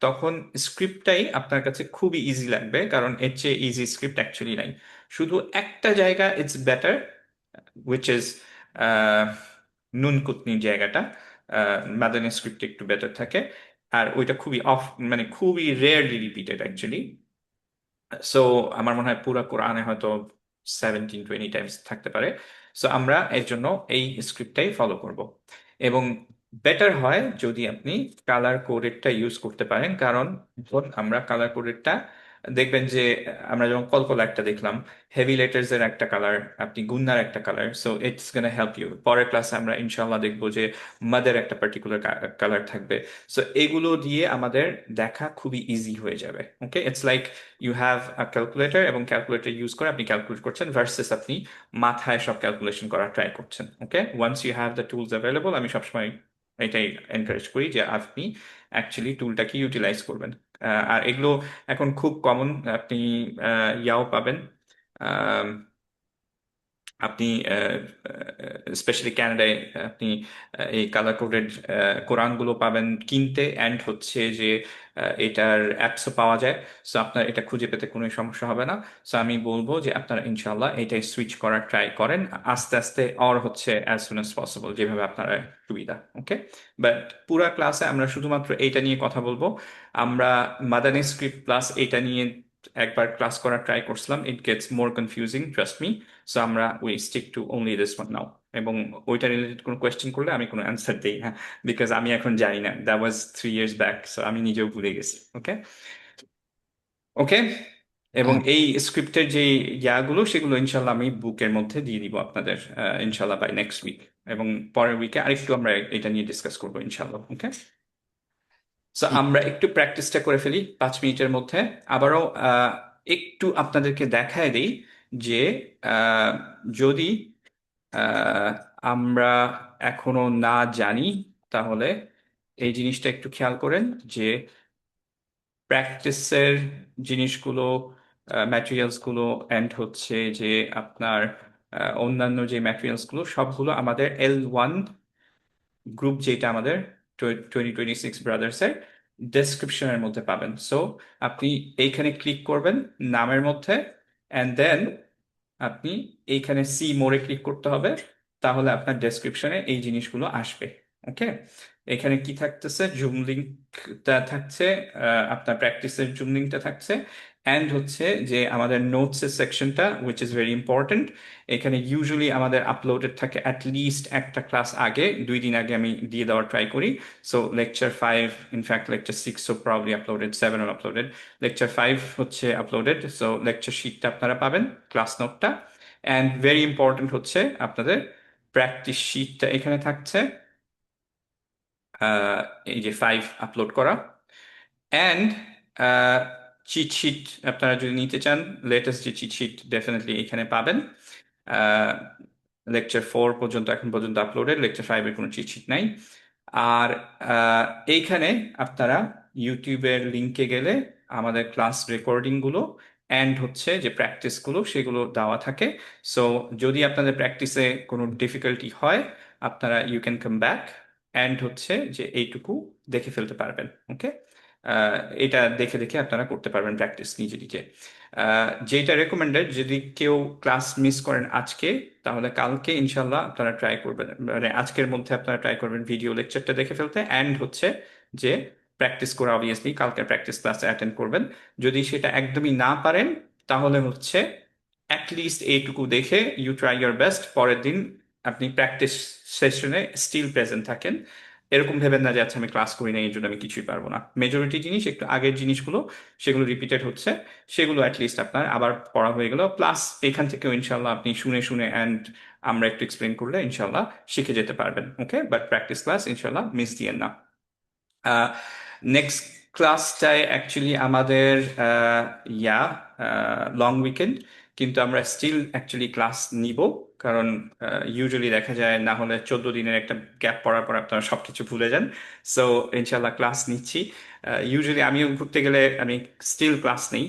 তখন স্ক্রিপ্টটাই আপনার কাছে খুবই ইজি লাগবে, কারণ এর চেয়ে ইজি স্ক্রিপ্ট অ্যাকচুয়ালি নাই। শুধু একটা জায়গা ইটস বেটার, উইচ ইজ নুন কুতনির জায়গাটা। মাদানী স্ক্রিপ্ট একটু বেটার থাকে, আর ওইটা খুবই মানে খুবই রেয়ারলি রিপিটেড অ্যাকচুয়ালি। সো আমার মনে হয় পুরো কোরআনে হয়তো 17-20 টাইমস থাকতে পারে। সো আমরা এর জন্য এই স্ক্রিপ্টটাই ফলো করব। এবং বেটার হয় যদি আপনি কালার কোডেডটা ইউজ করতে পারেন, কারণ যখন আমরা কালার কোডেডটা দেখবেন যে আমরা যেমন কলকলা একটা দেখলাম, হেভি লেটার্স এর একটা কালার, আপনি গুন্নার একটা colour, so it's gonna help you. পরের ক্লাসে আমরা ইনশাল্লাহ দেখবো যে মাদের একটা পার্টিকুলার কালার থাকবে। সো এগুলো দিয়ে আমাদের দেখা খুবই ইজি হয়ে যাবে। Okay, it's like you have a calculator, এবং ক্যালকুলেটর ইউজ করে আপনি ক্যালকুলেট করছেন ভার্সেস আপনি মাথায় সব ক্যালকুলেশন করার ট্রাই করছেন। Okay, once you have the tools available, আমি সবসময় এটাই এনকারেজ করি যে আপনি অ্যাকচুয়ালি টুলটাকে ইউটিলাইজ করবেন। আর এগুলো এখন খুব কমন, আপনি ইয়াও পাবেন। আপনি স্পেশালি ক্যানাডায় আপনি এই কালার কোডেড কোরআনগুলো পাবেন কিনতে, অ্যান্ড হচ্ছে যে এটার অ্যাপসও পাওয়া যায়। সো আপনার এটা খুঁজে পেতে কোনো সমস্যা হবে না। সো আমি বলবো যে আপনারা ইনশাল্লাহ এটাই সুইচ করার ট্রাই করেন আস্তে আস্তে, অর হচ্ছে অ্যাজ সুন অ্যাজ পসিবল, যেভাবে আপনারা সুবিধা। ওকে, বাট পুরা ক্লাসে আমরা শুধুমাত্র এইটা নিয়ে কথা বলবো। আমরা মাদানী স্ক্রিপ্ট প্লাস এটা নিয়ে একবার ক্লাস করার ট্রাই করছিলাম, it gets more confusing, trust me. So আমরা we stick to only this one now. এবং ওইটা রিলেটেড কোনো কোয়েশ্চেন করলে আমি কোনো অ্যান্সার দিই, হ্যাঁ, বিকজ আমি এখন জানি না, that was 3 years back, so আমি নিজেও ভুলে গেছি। ওকে ওকে, এবং এই স্ক্রিপ্টের যে ইয়াগুলো সেগুলো ইনশাল্লাহ আমি বুকের মধ্যে দিয়ে দিব আপনাদের, ইনশাল্লাহ বাই নেক্সট উইক। এবং পরের উইকে আরেকটু আমরা এটা নিয়ে ডিসকাস করবো ইনশাল্লাহ। ওকে, সো আমরা একটু প্র্যাকটিসটা করে ফেলি 5 মিনিটের মধ্যে। আবারও একটু আপনাদেরকে দেখায় দিই যে যদি আমরা এখনো না জানি, তাহলে এই জিনিসটা একটু খেয়াল করেন যে প্র্যাকটিসের জিনিসগুলো, ম্যাটেরিয়ালসগুলো, অ্যান্ড হচ্ছে যে আপনার অন্যান্য যে ম্যাটেরিয়ালসগুলো সবগুলো আমাদের L1 গ্রুপ, যেটা আমাদের 2026 ব্রাদার্সের ডেসক্রিপশনের মধ্যে পাবেন। সো আপনি এইখানে ক্লিক করবেন নামের মধ্যে, অ্যান্ড দেন আপনি এইখানে সি মোরে ক্লিক করতে হবে, তাহলে আপনার ডেসক্রিপশনে এই জিনিসগুলো আসবে। ওকে, এখানে কি থাকতেছে? জুম লিঙ্কটা থাকছে, আপনার প্র্যাকটিসের জুম লিঙ্কটা থাকছে, অ্যান্ড হচ্ছে যে আমাদের নোটসের সেকশনটা উইচ ইজ ভেরি ইম্পর্টেন্ট। এখানে ইউজুয়ালি আমাদের আপলোডেড থাকে অ্যাটলিস্ট একটা ক্লাস আগে, 2 দিন আগে আমি দিয়ে দেওয়ার ট্রাই করি। So lecture 5, in fact lecture 6 so probably uploaded, 7 আর আপলোডেড, লেকচার 5 হচ্ছে আপলোডেড। সো লেকচার শিটটা আপনারা পাবেন, ক্লাস নোটটা। অ্যান্ড ভেরি ইম্পর্টেন্ট হচ্ছে আপনাদের প্র্যাকটিস শিটটা এখানে থাকছে, এই যে 5 আপলোড করা। অ্যান্ড চিট শিট আপনারা যদি নিতে চান, লেটেস্ট যে চিট শিট ডেফিনেটলি এখানে পাবেন। লেকচার 4 পর্যন্ত এখন পর্যন্ত আপলোডেড, লেকচার 5 এর কোনো চিট শিট নাই। আর এইখানে আপনারা ইউটিউবের লিঙ্কে গেলে আমাদের ক্লাস রেকর্ডিংগুলো অ্যান্ড হচ্ছে যে প্র্যাকটিসগুলো সেগুলো দেওয়া থাকে। সো যদি আপনাদের প্র্যাকটিসে কোনো ডিফিকাল্টি হয়, আপনারা you can come back and হচ্ছে যে এইটুকু দেখে ফেলতে পারবেন। ওকে, এটা দেখে দেখে আপনারা করতে পারবেন প্র্যাকটিস নিজে নিজে। যেটা রেকমেন্ডেড, যদি কেউ ক্লাস মিস করেন আজকে, তাহলে কালকে ইনশাল্লাহ আপনারা ট্রাই করবেন, মানে আজকের মধ্যে আপনারা ট্রাই করবেন ভিডিও লেকচারটা দেখে ফেলতে অ্যান্ড হচ্ছে যে প্র্যাকটিস করে অবভিয়াসলি কালকে প্র্যাকটিস ক্লাসে অ্যাটেন্ড করবেন। যদি সেটা একদমই না পারেন, তাহলে হচ্ছে অ্যাটলিস্ট এইটুকু দেখে ইউ ট্রাই ইউর বেস্ট, পরের দিন আপনি প্র্যাকটিস সেশনে স্টিল প্রেজেন্ট থাকেন। এরকম ভেবেন না যে আচ্ছা আমি ক্লাস করি না এই জন্য আমি কিছুই পারবো না। মেজরিটি জিনিস একটু আগের জিনিসগুলো সেগুলো রিপিটেড হচ্ছে, সেগুলো অ্যাটলিস্ট আপনার আবার পড়া হয়ে গেল, প্লাস এখান থেকেও ইনশাল্লাহ আপনি শুনে শুনে অ্যান্ড আমরা একটু এক্সপ্লেন করলে ইনশাল্লাহ শিখে যেতে পারবেন। ওকে, বাট প্র্যাকটিস ক্লাস ইনশাল্লাহ মিস দিয়েন না। নেক্সট ক্লাসটায় অ্যাকচুয়ালি আমাদের লং উইকেন্ড, কিন্তু আমরা স্টিল অ্যাকচুয়ালি ক্লাস নিব, কারণ ইউজুয়ালি দেখা যায় না হলে 14 দিনের একটা গ্যাপ পড়ার পর আপনারা সব কিছু ভুলে যান। সো ইনশাল্লাহ ক্লাস নিচ্ছি। ইউজুয়ালি আমিও ঘুরতে গেলে আমি স্টিল ক্লাস নেই।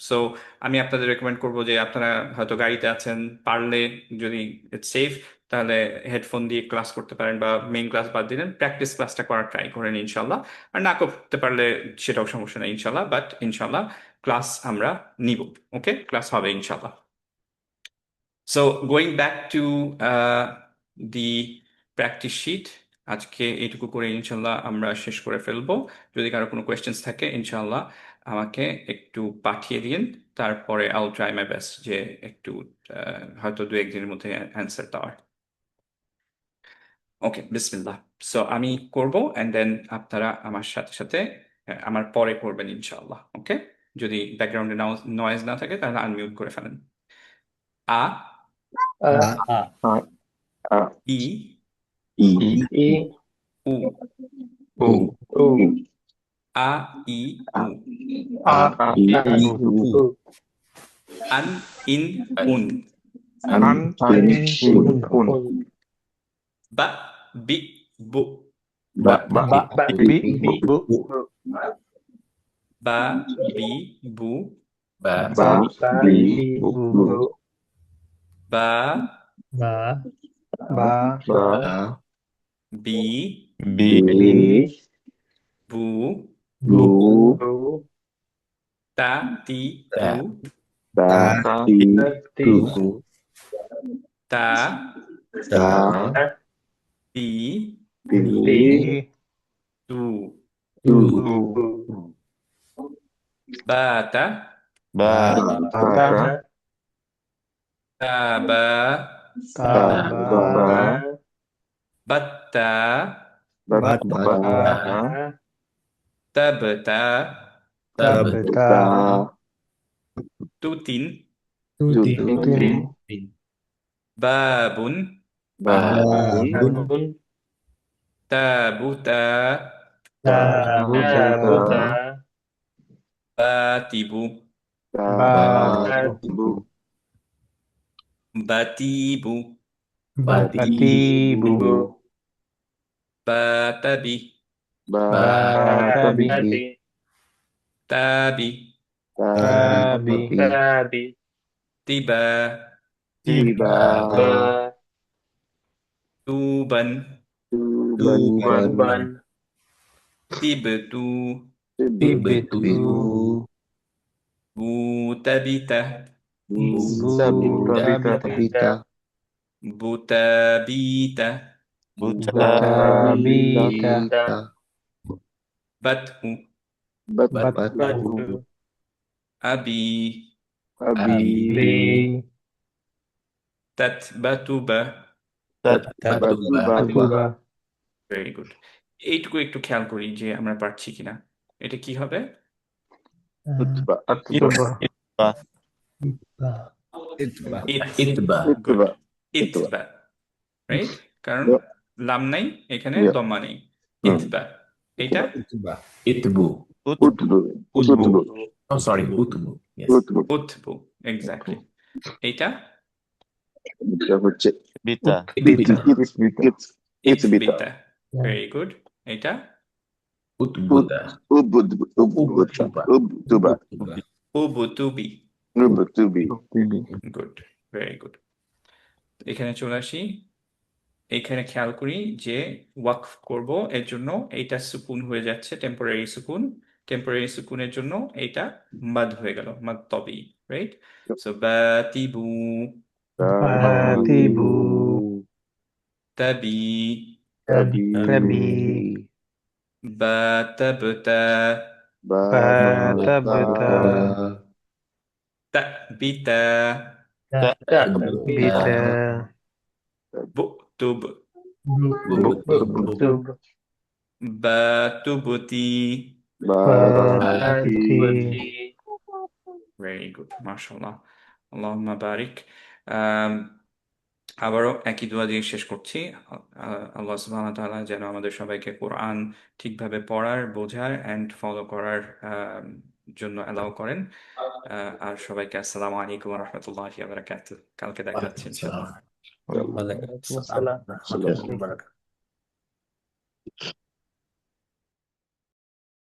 সো আমি আপনাদের রেকমেন্ড করবো যে আপনারা হয়তো গাড়িতে আছেন, পারলে যদি ইটস সেফ তাহলে হেডফোন দিয়ে ক্লাস করতে পারেন, বা মেইন ক্লাস বাদ দিলেন প্র্যাকটিস ক্লাসটা করার ট্রাই করেন ইনশাল্লাহ। আর না করতে পারলে সেটাও সমস্যা নেই ইনশাল্লাহ, বাট ইনশাল্লাহ ক্লাস আমরা নিব। ওকে, ক্লাস হবে ইনশাল্লাহ। So going back to the practice sheet, আজকে এইটুকু করে ইনশাল্লাহ আমরা শেষ করে ফেলবো। যদি কারো কোনো কোয়েশ্চেন্স থাকে ইনশাল্লাহ আমাকে একটু পাঠিয়ে দিন, তারপরে I will try my best যে একটু হয়তো 2-1 দিনের মধ্যে অ্যান্সার দেওয়ার। ওকে, বিসমিল্লাহ। সো আমি করব অ্যান্ড দেন আপনারা আমার সাথে সাথে আমার পরে করবেন ইনশাআল্লাহ। ওকে, যদি ব্যাকগ্রাউন্ডে নয়েজ না থাকে তাহলে আনমিউট করে ফেলেন। আ ই উ আ ই উ আন ইন উন বা বি বু বা বি বু বা বি বু তা তি তু তা তি তু বাতা তাবা batta tabta tutin babun tabuta batibu batibu batabi tabi tiba tuban tibtu butabita butabita batu أبي
أبي
تتبتب
تتبع
very good. এইটুকু একটু খেয়াল করি যে আমরা পারছি কিনা। এটা কি হবে?
تتبع
ইতবা
ইতবা
গুড।
اتبع
ইতবা রাইট, কারণ লাম নাই এখানে,
Yeah.
দম্মা নেই।
হুম।
ইতবা এটা
ইতবা
ইতবু
উতবু উতবু
সরি উতবু yes
উতবু
উতবু এক্স্যাক্টলি। এইটা
এটা হচ্ছে
বিতা
বিতা
it's বিতা
ইতবিতা ভেরি গুড। এটা
উতবুতা
উবুদবু
উবুতুবা
উবুতুবা
উবুতুবি
উবুতুবি
গুড, ভেরি গুড। এখানে চলে আসি, এখানে খেয়াল করি যে ওয়াকফ করব, এর জন্য এইটা সুকুন হয়ে যাচ্ছে, টেম্পোরারি সুকুন। টেম্পোরারি সুকুনের জন্য এইটা মাদ হয়ে গেল, মাদ তবি, রাইট? সো বাতিবু
বাতিবু
তাবি
তাবি
বাতাবতা
বাতাবতা
তাবিতা বুতুব বাতুবতি।
বাতি
ভেরি গুড, মাশাআল্লাহ, আল্লাহুম্মা বারিক। আবারও একই দোয়া দিয়ে শেষ করছি। আল্লাহ সুবহানাহু ওয়া তাআলা যেন আমাদের সবাইকে কোরআন ঠিকভাবে পড়ার, বোঝার অ্যান্ড ফলো করার জন্য অ্যালাউ করেন। আর সবাইকে আসসালামু আলাইকুম ওয়া রাহমাতুল্লাহি ওয়া বারাকাতুহু। কালকে দেখা হচ্ছে ইনশাআল্লাহ।
ওয়ালাইকুম
আসসালাম।
আসসালাম